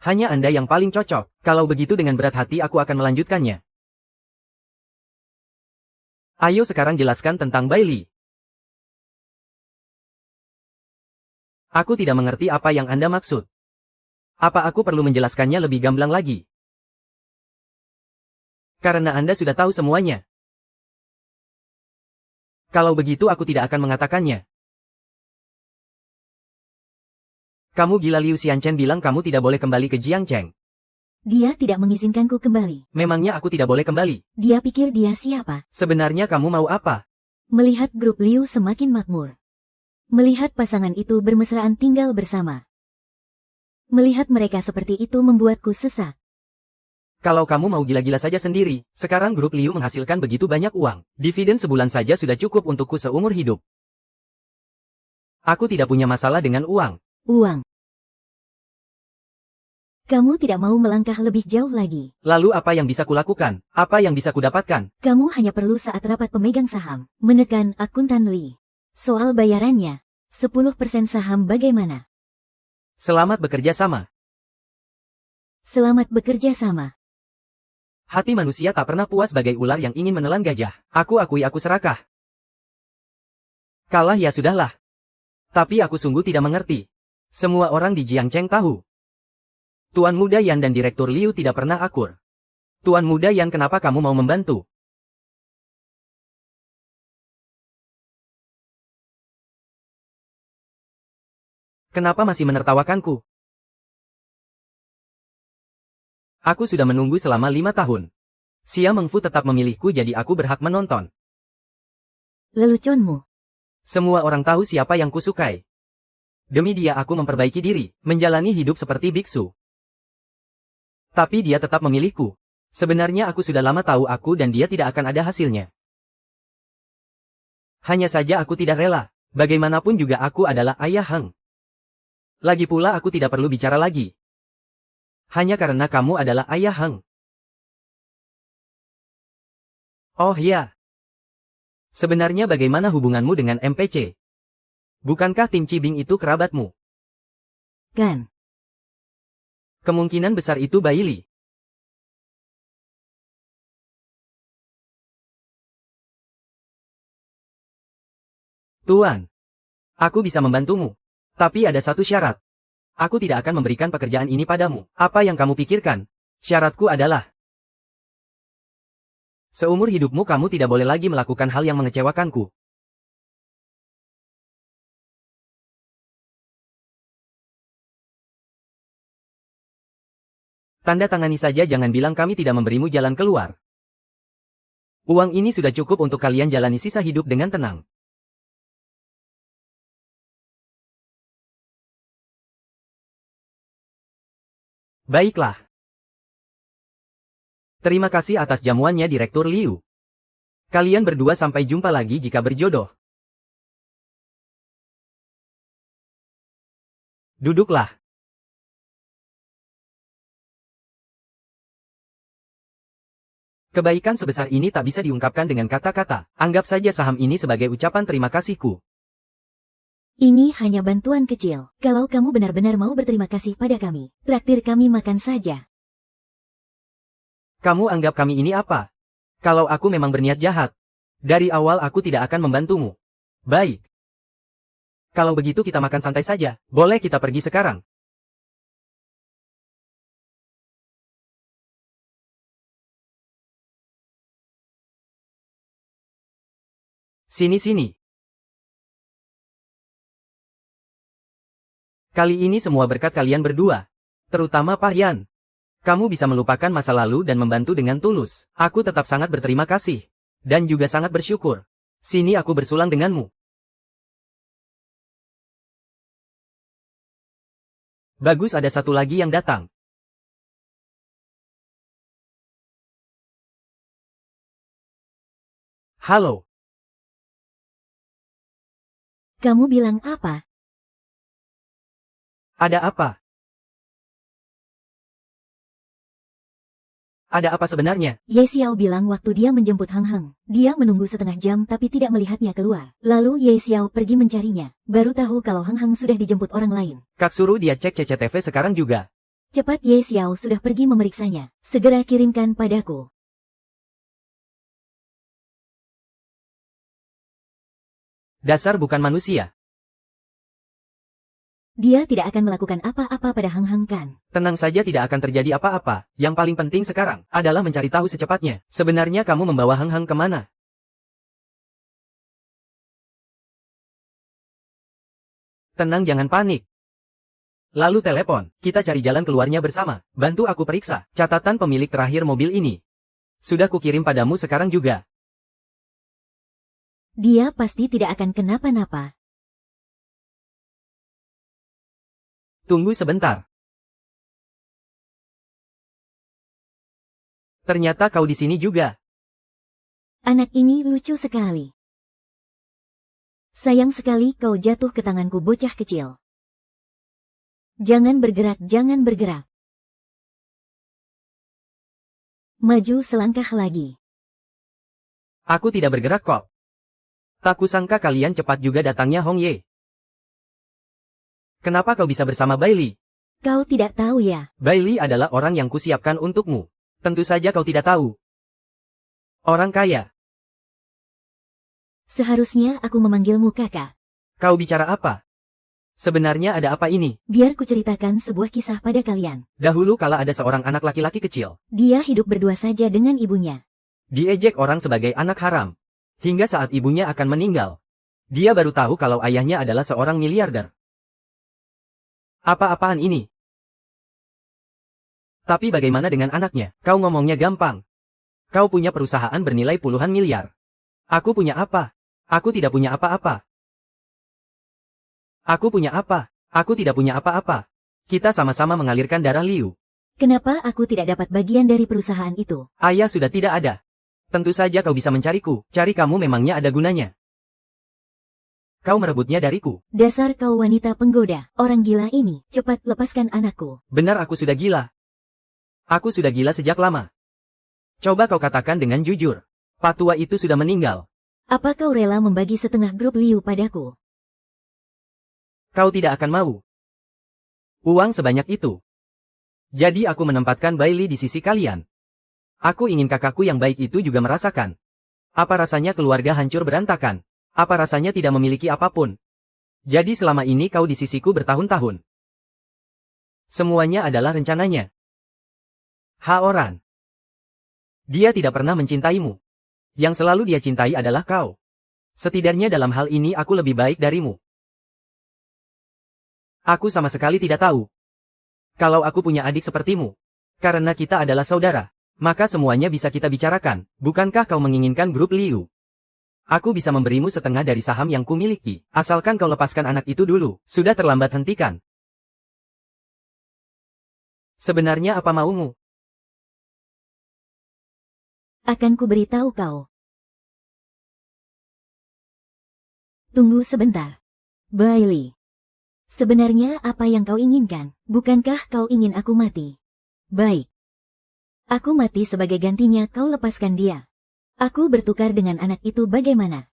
Hanya Anda yang paling cocok. Kalau begitu dengan berat hati aku akan melanjutkannya. Ayo sekarang jelaskan tentang Bailey. Aku tidak mengerti apa yang Anda maksud. Apa aku perlu menjelaskannya lebih gamblang lagi? Karena Anda sudah tahu semuanya. Kalau begitu aku tidak akan mengatakannya. Kamu gila, Liu Xianchen bilang kamu tidak boleh kembali ke Jiangcheng. Dia tidak mengizinkanku kembali. Memangnya aku tidak boleh kembali? Dia pikir dia siapa? Sebenarnya kamu mau apa? Melihat grup Liu semakin makmur. Melihat pasangan itu bermesraan tinggal bersama. Melihat mereka seperti itu membuatku sesak. Kalau kamu mau gila-gila saja sendiri, sekarang grup Liu menghasilkan begitu banyak uang. Dividen sebulan saja sudah cukup untukku seumur hidup. Aku tidak punya masalah dengan uang. Uang. Kamu tidak mau melangkah lebih jauh lagi. Lalu apa yang bisa kulakukan? Apa yang bisa kudapatkan? Kamu hanya perlu saat rapat pemegang saham, menekan akuntan Li. Soal bayarannya, 10% saham bagaimana? Selamat bekerja sama. Selamat bekerja sama. Hati manusia tak pernah puas bagai ular yang ingin menelan gajah. Aku akui aku serakah. Kalah ya sudahlah. Tapi aku sungguh tidak mengerti. Semua orang di Jiangcheng tahu. Tuan Muda Yan dan Direktur Liu tidak pernah akur. Tuan Muda Yan, kenapa kamu mau membantu? Kenapa masih menertawakanku? Aku sudah menunggu selama 5 tahun. Xia Mengfu tetap memilihku, jadi aku berhak menonton. Leluconmu. Semua orang tahu siapa yang kusukai. Demi dia aku memperbaiki diri, menjalani hidup seperti biksu. Tapi dia tetap memilihku. Sebenarnya aku sudah lama tahu aku dan dia tidak akan ada hasilnya. Hanya saja aku tidak rela. Bagaimanapun juga aku adalah ayah Heng. Lagi pula aku tidak perlu bicara lagi. Hanya karena kamu adalah ayah Heng. Oh ya. Sebenarnya bagaimana hubunganmu dengan MPC? Bukankah tim Cibing itu kerabatmu? Kan. Kemungkinan besar itu Bailey. Tuan, aku bisa membantumu. Tapi ada satu syarat. Aku tidak akan memberikan pekerjaan ini padamu. Apa yang kamu pikirkan? Syaratku adalah seumur hidupmu kamu tidak boleh lagi melakukan hal yang mengecewakanku. Tanda tangani saja, jangan bilang kami tidak memberimu jalan keluar. Uang ini sudah cukup untuk kalian jalani sisa hidup dengan tenang. Baiklah. Terima kasih atas jamuannya, Direktur Liu. Kalian berdua sampai jumpa lagi jika berjodoh. Duduklah. Kebaikan sebesar ini tak bisa diungkapkan dengan kata-kata. Anggap saja saham ini sebagai ucapan terima kasihku. Ini hanya bantuan kecil. Kalau kamu benar-benar mau berterima kasih pada kami, traktir kami makan saja. Kamu anggap kami ini apa? Kalau aku memang berniat jahat, dari awal aku tidak akan membantumu. Baik. Kalau begitu kita makan santai saja. Boleh kita pergi sekarang? Sini-sini. Kali ini semua berkat kalian berdua. Terutama Pak Yan. Kamu bisa melupakan masa lalu dan membantu dengan tulus. Aku tetap sangat berterima kasih. Dan juga sangat bersyukur. Sini aku bersulang denganmu. Bagus, ada satu lagi yang datang. Halo, Kamu bilang apa? ada apa? Ada apa sebenarnya? Ye Xiao bilang waktu dia menjemput Hang Hang. Dia menunggu setengah jam tapi tidak melihatnya keluar. Lalu Ye Xiao pergi mencarinya. Baru tahu kalau Hang Hang sudah dijemput orang lain. Kak suruh dia cek CCTV sekarang juga. Cepat, Ye Xiao sudah pergi memeriksanya. Segera kirimkan padaku. Dasar bukan manusia. Dia tidak akan melakukan apa-apa pada Hang Hang kan? Tenang saja, tidak akan terjadi apa-apa. Yang paling penting sekarang adalah mencari tahu secepatnya. Sebenarnya kamu membawa Hang Hang kemana? Tenang, jangan panik. Lalu telepon, kita cari jalan keluarnya bersama. Bantu aku periksa catatan pemilik terakhir mobil ini. Sudah kukirim padamu sekarang juga. Dia pasti tidak akan kenapa-napa. Tunggu sebentar. Ternyata kau di sini juga. Anak ini lucu sekali. Sayang sekali kau jatuh ke tanganku, bocah kecil. Jangan bergerak, jangan bergerak. Maju selangkah lagi. Aku tidak bergerak kok. Tak kusangka kalian cepat juga datangnya, Hong Ye. Kenapa kau bisa bersama Bailey? Kau tidak tahu ya? Bailey adalah orang yang kusiapkan untukmu. Tentu saja kau tidak tahu. Orang kaya. Seharusnya aku memanggilmu kakak. Kau bicara apa? Sebenarnya ada apa ini? Biar kuceritakan sebuah kisah pada kalian. Dahulu kala ada seorang anak laki-laki kecil. Dia hidup berdua saja dengan ibunya. Diejek orang sebagai anak haram. Hingga saat ibunya akan meninggal. Dia baru tahu kalau ayahnya adalah seorang miliarder. Apa-apaan ini? Tapi bagaimana dengan anaknya? Kau ngomongnya gampang. Kau punya perusahaan bernilai puluhan miliar. Aku punya apa? Aku tidak punya apa-apa. Aku punya apa? Aku tidak punya apa-apa. Kita sama-sama mengalirkan darah Liu. Kenapa aku tidak dapat bagian dari perusahaan itu? Ayah sudah tidak ada. Tentu saja kau bisa mencariku. Cari kamu memangnya ada gunanya. Kau merebutnya dariku. Dasar kau wanita penggoda. Orang gila ini. Cepat lepaskan anakku. Benar, aku sudah gila. Aku sudah gila sejak lama. Coba kau katakan dengan jujur. Pak tua itu sudah meninggal. Apa kau rela membagi setengah grup Liu padaku? Kau tidak akan mau. Uang sebanyak itu. Jadi aku menempatkan Bailey di sisi kalian. Aku ingin kakakku yang baik itu juga merasakan. Apa rasanya keluarga hancur berantakan? Apa rasanya tidak memiliki apapun? Jadi selama ini kau di sisiku bertahun-tahun. Semuanya adalah rencananya. Haoran. Dia tidak pernah mencintaimu. Yang selalu dia cintai adalah kau. Setidaknya dalam hal ini aku lebih baik darimu. Aku sama sekali tidak tahu. Kalau aku punya adik sepertimu. Karena kita adalah saudara. Maka semuanya bisa kita bicarakan. Bukankah kau menginginkan grup Liu? Aku bisa memberimu setengah dari saham yang kumiliki. Asalkan kau lepaskan anak itu dulu. Sudah terlambat, hentikan. Sebenarnya apa maumu? Akan kuberitahu kau. Tunggu sebentar. Bailey. Sebenarnya apa yang kau inginkan? Bukankah kau ingin aku mati? Baik. Aku mati sebagai gantinya, kau lepaskan dia. Aku bertukar dengan anak itu bagaimana?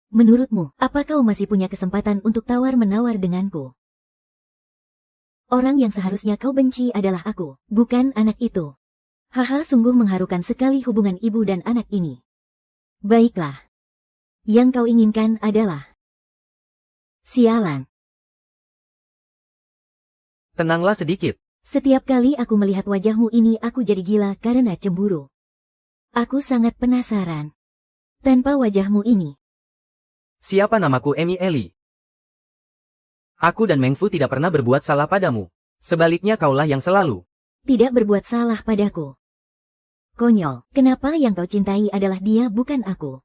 Menurutmu, apa kau masih punya kesempatan untuk tawar-menawar denganku? Orang yang seharusnya kau benci adalah aku, bukan anak itu. Haha, sungguh mengharukan sekali hubungan ibu dan anak ini. Baiklah. Yang kau inginkan adalah... Sialan. Tenanglah sedikit. Setiap kali aku melihat wajahmu ini aku jadi gila karena cemburu. Aku sangat penasaran. Tanpa wajahmu ini. Siapa namaku? Emi Eli. Aku dan Meng Fu tidak pernah berbuat salah padamu. Sebaliknya kaulah yang selalu. Tidak berbuat salah padaku. Konyol, kenapa yang kau cintai adalah dia bukan aku?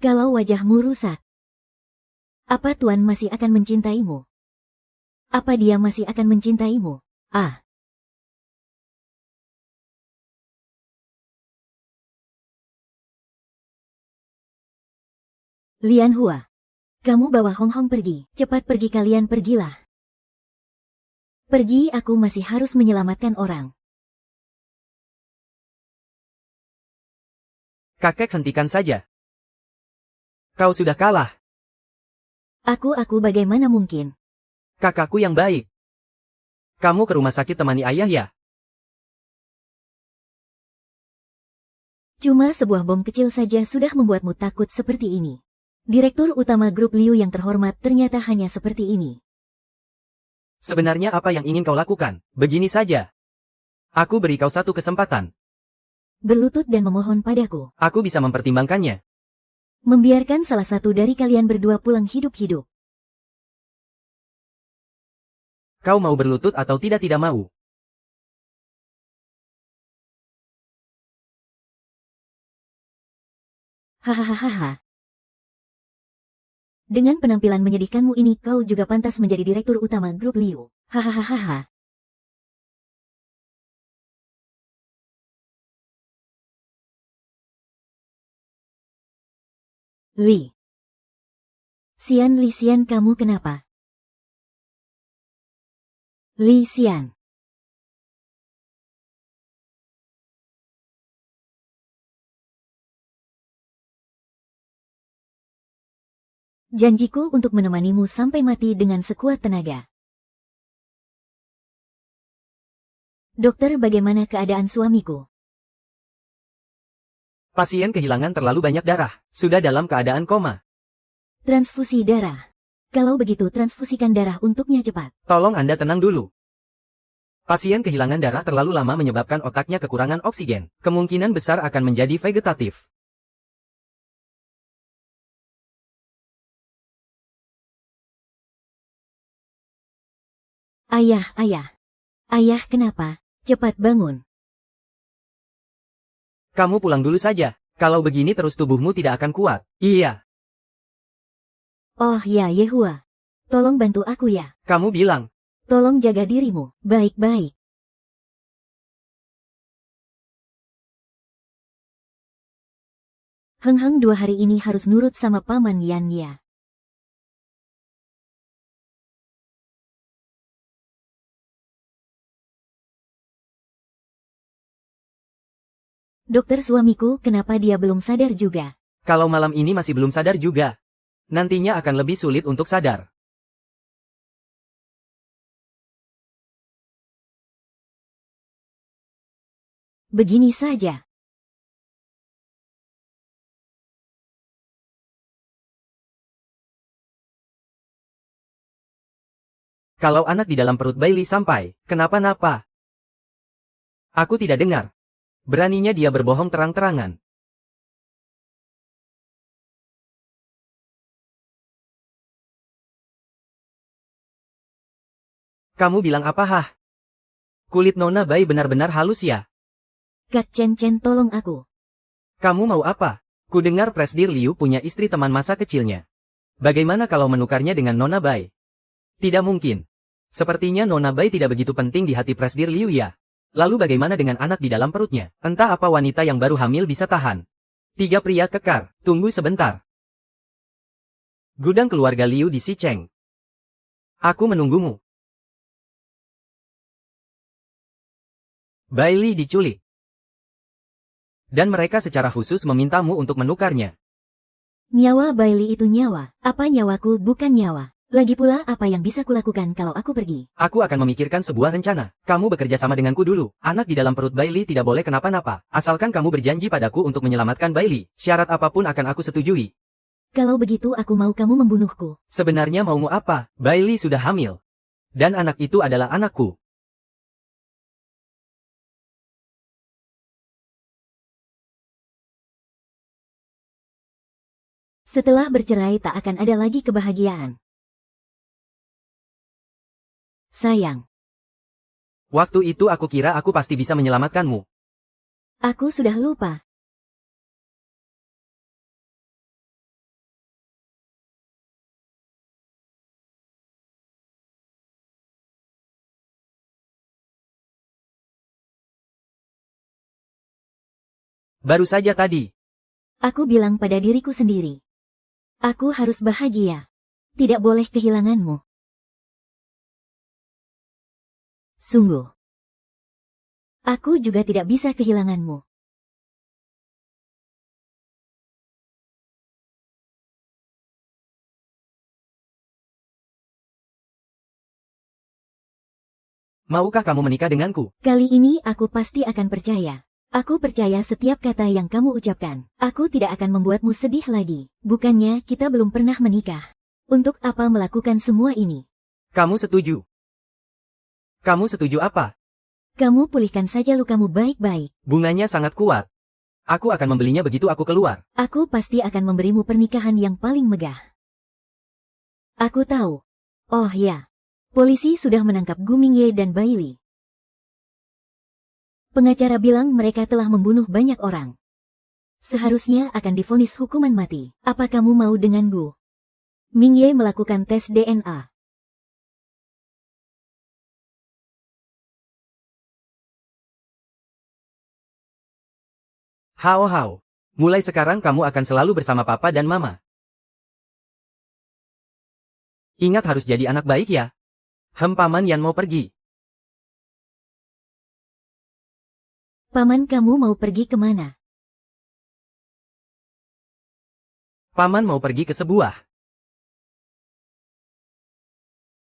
Kalau wajahmu rusak, apa Tuan masih akan mencintaimu? Apa dia masih akan mencintaimu? Ah, Lian Hua. Kamu bawa Hong Hong pergi. Cepat pergi, kalian pergilah. Pergi, aku masih harus menyelamatkan orang. Kakek, hentikan saja. Kau sudah kalah. Aku bagaimana mungkin? Kakakku yang baik. Kamu ke rumah sakit temani ayah ya? Cuma sebuah bom kecil saja sudah membuatmu takut seperti ini. Direktur utama grup Liu yang terhormat ternyata hanya seperti ini. Sebenarnya apa yang ingin kau lakukan? Begini saja. Aku beri kau satu kesempatan. Berlutut dan memohon padaku. Aku bisa mempertimbangkannya. Membiarkan salah satu dari kalian berdua pulang hidup-hidup. Kau mau berlutut atau tidak mau? Hahaha. Dengan penampilan menyedihkanmu ini kau juga pantas menjadi direktur utama grup Liu. Hahaha. Li. Sian, kamu kenapa? Li Xian. Janjiku untuk menemanimu sampai mati dengan sekuat tenaga. Dokter, bagaimana keadaan suamiku? Pasien kehilangan terlalu banyak darah. Sudah dalam keadaan koma. Transfusi darah. Kalau begitu transfusikan darah untuknya cepat. Tolong Anda tenang dulu. Pasien kehilangan darah terlalu lama menyebabkan otaknya kekurangan oksigen. Kemungkinan besar akan menjadi vegetatif. Ayah, kenapa? Cepat bangun. Kamu pulang dulu saja. Kalau begini terus tubuhmu tidak akan kuat. Iya. Oh ya, Yehua. Tolong bantu aku ya. Kamu bilang. Tolong jaga dirimu. Baik-baik. Heng 2 hari ini harus nurut sama paman Yan ya. Dokter, suamiku, kenapa dia belum sadar juga? Kalau malam ini masih belum sadar juga. Nantinya akan lebih sulit untuk sadar. Begini saja. Kalau anak di dalam perut Bailey sampai kenapa-napa. Aku tidak dengar. Beraninya dia berbohong terang-terangan. Kamu bilang apa hah? Kulit Nona Bai benar-benar halus ya? Kak Chen, tolong aku. Kamu mau apa? Ku dengar Presdir Liu punya istri teman masa kecilnya. Bagaimana kalau menukarnya dengan Nona Bai? Tidak mungkin. Sepertinya Nona Bai tidak begitu penting di hati Presdir Liu ya. Lalu bagaimana dengan anak di dalam perutnya? Entah apa wanita yang baru hamil bisa tahan. 3 pria kekar, tunggu sebentar. Gudang keluarga Liu di Xicheng. Aku menunggumu. Bailey diculik. Dan mereka secara khusus memintamu untuk menukarnya. Nyawa Bailey itu nyawa. Apa nyawaku bukan nyawa? Lagi pula apa yang bisa kulakukan kalau aku pergi? Aku akan memikirkan sebuah rencana. Kamu bekerja sama denganku dulu. Anak di dalam perut Bailey tidak boleh kenapa-napa. Asalkan kamu berjanji padaku untuk menyelamatkan Bailey. Syarat apapun akan aku setujui. Kalau begitu aku mau kamu membunuhku. Sebenarnya maumu apa? Bailey sudah hamil. Dan anak itu adalah anakku. Setelah bercerai tak akan ada lagi kebahagiaan. Sayang. Waktu itu aku kira aku pasti bisa menyelamatkanmu. Aku sudah lupa. Baru saja tadi. Aku bilang pada diriku sendiri. Aku harus bahagia. Tidak boleh kehilanganmu. Sungguh. Aku juga tidak bisa kehilanganmu. Maukah kamu menikah denganku? Kali ini aku pasti akan percaya. Aku percaya setiap kata yang kamu ucapkan. Aku tidak akan membuatmu sedih lagi. Bukannya kita belum pernah menikah. Untuk apa melakukan semua ini? Kamu setuju? Kamu setuju apa? Kamu pulihkan saja lukamu baik-baik. Bunganya sangat kuat. Aku akan membelinya begitu aku keluar. Aku pasti akan memberimu pernikahan yang paling megah. Aku tahu. Oh ya. Polisi sudah menangkap Gu Mingye dan Bai Li. Pengacara bilang mereka telah membunuh banyak orang. Seharusnya akan divonis hukuman mati. Apa kamu mau dengan Gu Mingye melakukan tes DNA? Hao Hao. Mulai sekarang kamu akan selalu bersama papa dan mama. Ingat harus jadi anak baik ya. Paman Yan mau pergi. Paman kamu mau pergi kemana? Paman mau pergi ke sebuah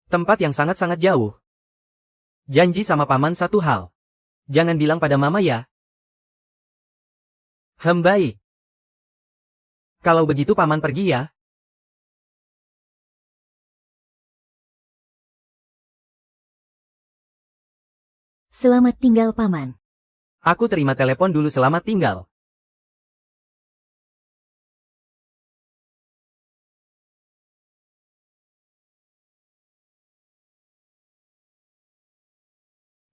tempat yang sangat-sangat jauh. Janji sama paman satu hal. Jangan bilang pada mama ya. Baik. Kalau begitu paman pergi ya. Selamat tinggal paman. Aku terima telepon dulu selamat tinggal.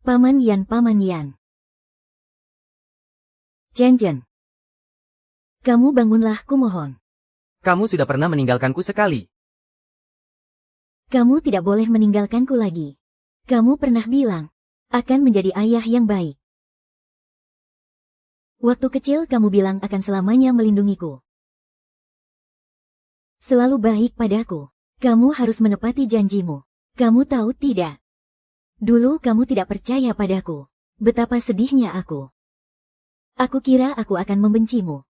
Paman Yan. Jen. Kamu bangunlah kumohon. Kamu sudah pernah meninggalkanku sekali. Kamu tidak boleh meninggalkanku lagi. Kamu pernah bilang akan menjadi ayah yang baik. Waktu kecil kamu bilang akan selamanya melindungiku. Selalu baik padaku. Kamu harus menepati janjimu. Kamu tahu tidak? Dulu kamu tidak percaya padaku. Betapa sedihnya aku. Aku kira aku akan membencimu.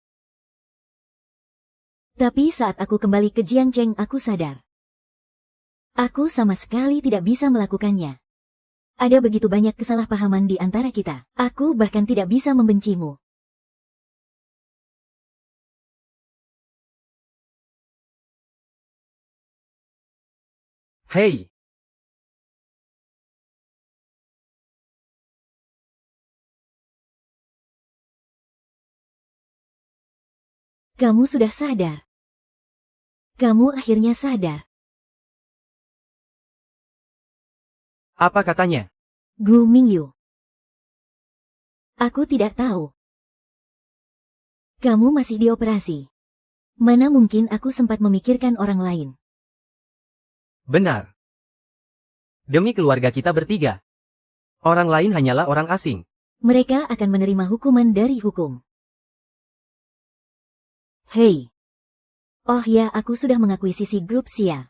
Tapi saat aku kembali ke Jiangcheng aku sadar. Aku sama sekali tidak bisa melakukannya. Ada begitu banyak kesalahpahaman di antara kita. Aku bahkan tidak bisa membencimu. Hei. Kamu sudah sadar. Kamu akhirnya sadar. Apa katanya? Gu Mingyu. Aku tidak tahu. Kamu masih dioperasi. Mana mungkin aku sempat memikirkan orang lain. Benar. Demi keluarga kita bertiga. Orang lain hanyalah orang asing. Mereka akan menerima hukuman dari hukum. Hei. Oh ya, aku sudah mengakuisisi grup Xia.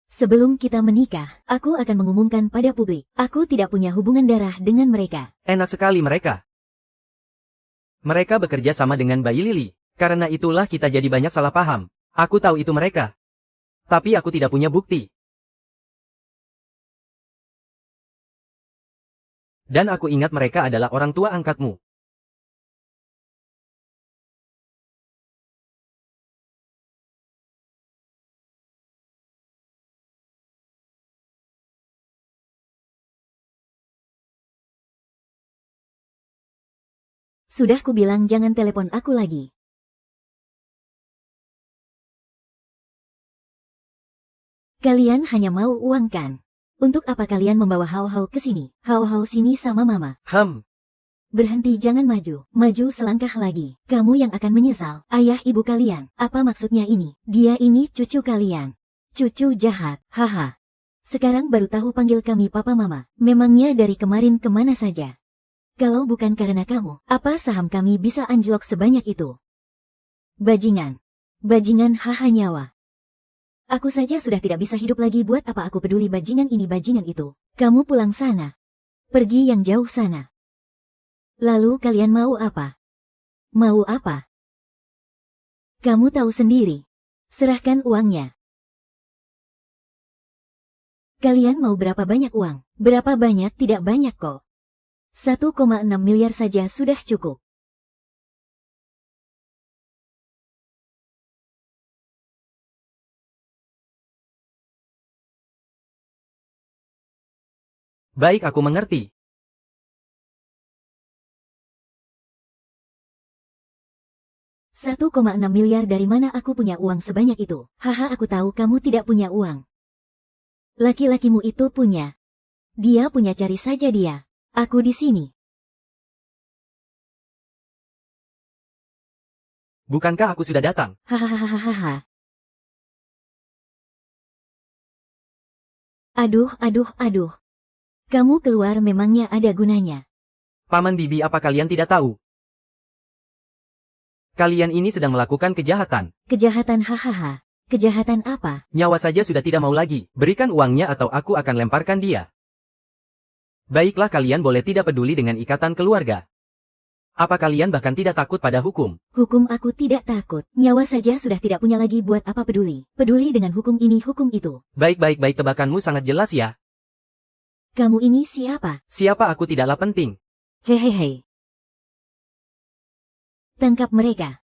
Sebelum kita menikah, aku akan mengumumkan pada publik. Aku tidak punya hubungan darah dengan mereka. Enak sekali mereka. Mereka bekerja sama dengan Bai Lili. Karena itulah kita jadi banyak salah paham. Aku tahu itu mereka. Tapi aku tidak punya bukti. Dan aku ingat mereka adalah orang tua angkatmu. Sudah kubilang jangan telepon aku lagi. Kalian hanya mau uang kan? Untuk apa kalian membawa Hao-Hao ke sini? Hao-Hao sini sama mama. Berhenti, jangan maju. Maju selangkah lagi. Kamu yang akan menyesal. Ayah ibu kalian. Apa maksudnya ini? Dia ini cucu kalian. Cucu jahat. Haha. Sekarang baru tahu panggil kami papa mama. Memangnya dari kemarin kemana saja? Kalau bukan karena kamu, apa saham kami bisa anjlok sebanyak itu? Bajingan. Bajingan haha nyawa. Aku saja sudah tidak bisa hidup lagi, buat apa aku peduli bajingan ini bajingan itu. Kamu pulang sana. Pergi yang jauh sana. Lalu kalian mau apa? Mau apa? Kamu tahu sendiri. Serahkan uangnya. Kalian mau berapa banyak uang? Berapa banyak? Tidak banyak kok. 1,6 miliar saja sudah cukup. Baik, aku mengerti. $1,6 miliar, dari mana aku punya uang sebanyak itu? Haha, aku tahu kamu tidak punya uang. Laki-lakimu itu punya. Dia punya, cari saja dia. Aku di sini. Bukankah aku sudah datang? Hahaha. Aduh. Kamu keluar, memangnya ada gunanya? Paman Bibi, apa kalian tidak tahu? Kalian ini sedang melakukan kejahatan. Kejahatan hahaha. Kejahatan apa? Nyawa saja sudah tidak mau lagi. Berikan uangnya atau aku akan lemparkan dia. Baiklah, kalian boleh tidak peduli dengan ikatan keluarga. Apa kalian bahkan tidak takut pada hukum? Hukum aku tidak takut. Nyawa saja sudah tidak punya lagi, buat apa peduli? Peduli dengan hukum ini hukum itu. Baik, tebakanmu sangat jelas ya. Kamu ini siapa? Siapa aku tidaklah penting. Hehehe. Tangkap mereka.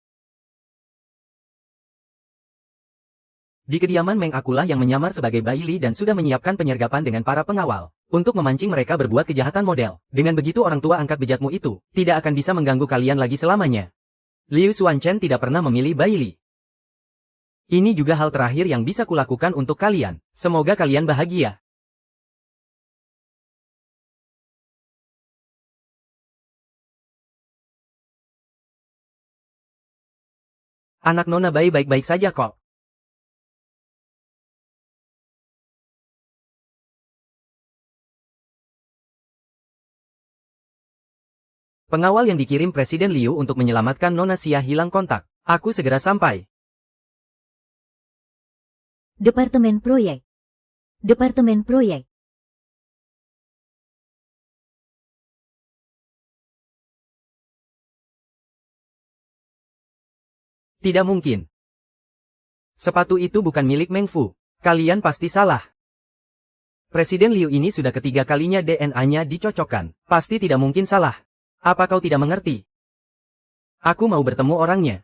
Di kediaman Meng, akulah yang menyamar sebagai Bailey dan sudah menyiapkan penyergapan dengan para pengawal untuk memancing mereka berbuat kejahatan model. Dengan begitu orang tua angkat bejatmu itu tidak akan bisa mengganggu kalian lagi selamanya. Liu Xuanchen tidak pernah memilih Bailey. Ini juga hal terakhir yang bisa kulakukan untuk kalian. Semoga kalian bahagia. Anak Nona Bai baik-baik saja kok. Pengawal yang dikirim Presiden Liu untuk menyelamatkan Nona Xia hilang kontak. Aku segera sampai. Departemen proyek. Departemen proyek. Tidak mungkin. Sepatu itu bukan milik Meng Fu. Kalian pasti salah. Presiden Liu ini sudah ketiga kalinya DNA-nya dicocokkan. Pasti tidak mungkin salah. Apa kau tidak mengerti? Aku mau bertemu orangnya.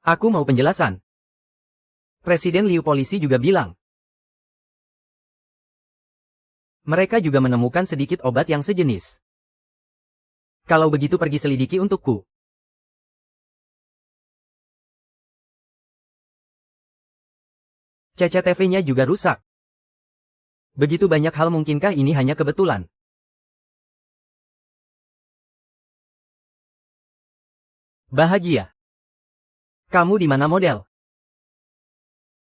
Aku mau penjelasan. Presiden Liu, polisi juga bilang. Mereka juga menemukan sedikit obat yang sejenis. Kalau begitu pergi selidiki untukku. CCTV-nya juga rusak. Begitu banyak hal, mungkinkah ini hanya kebetulan? Bahagia. Kamu di mana, model?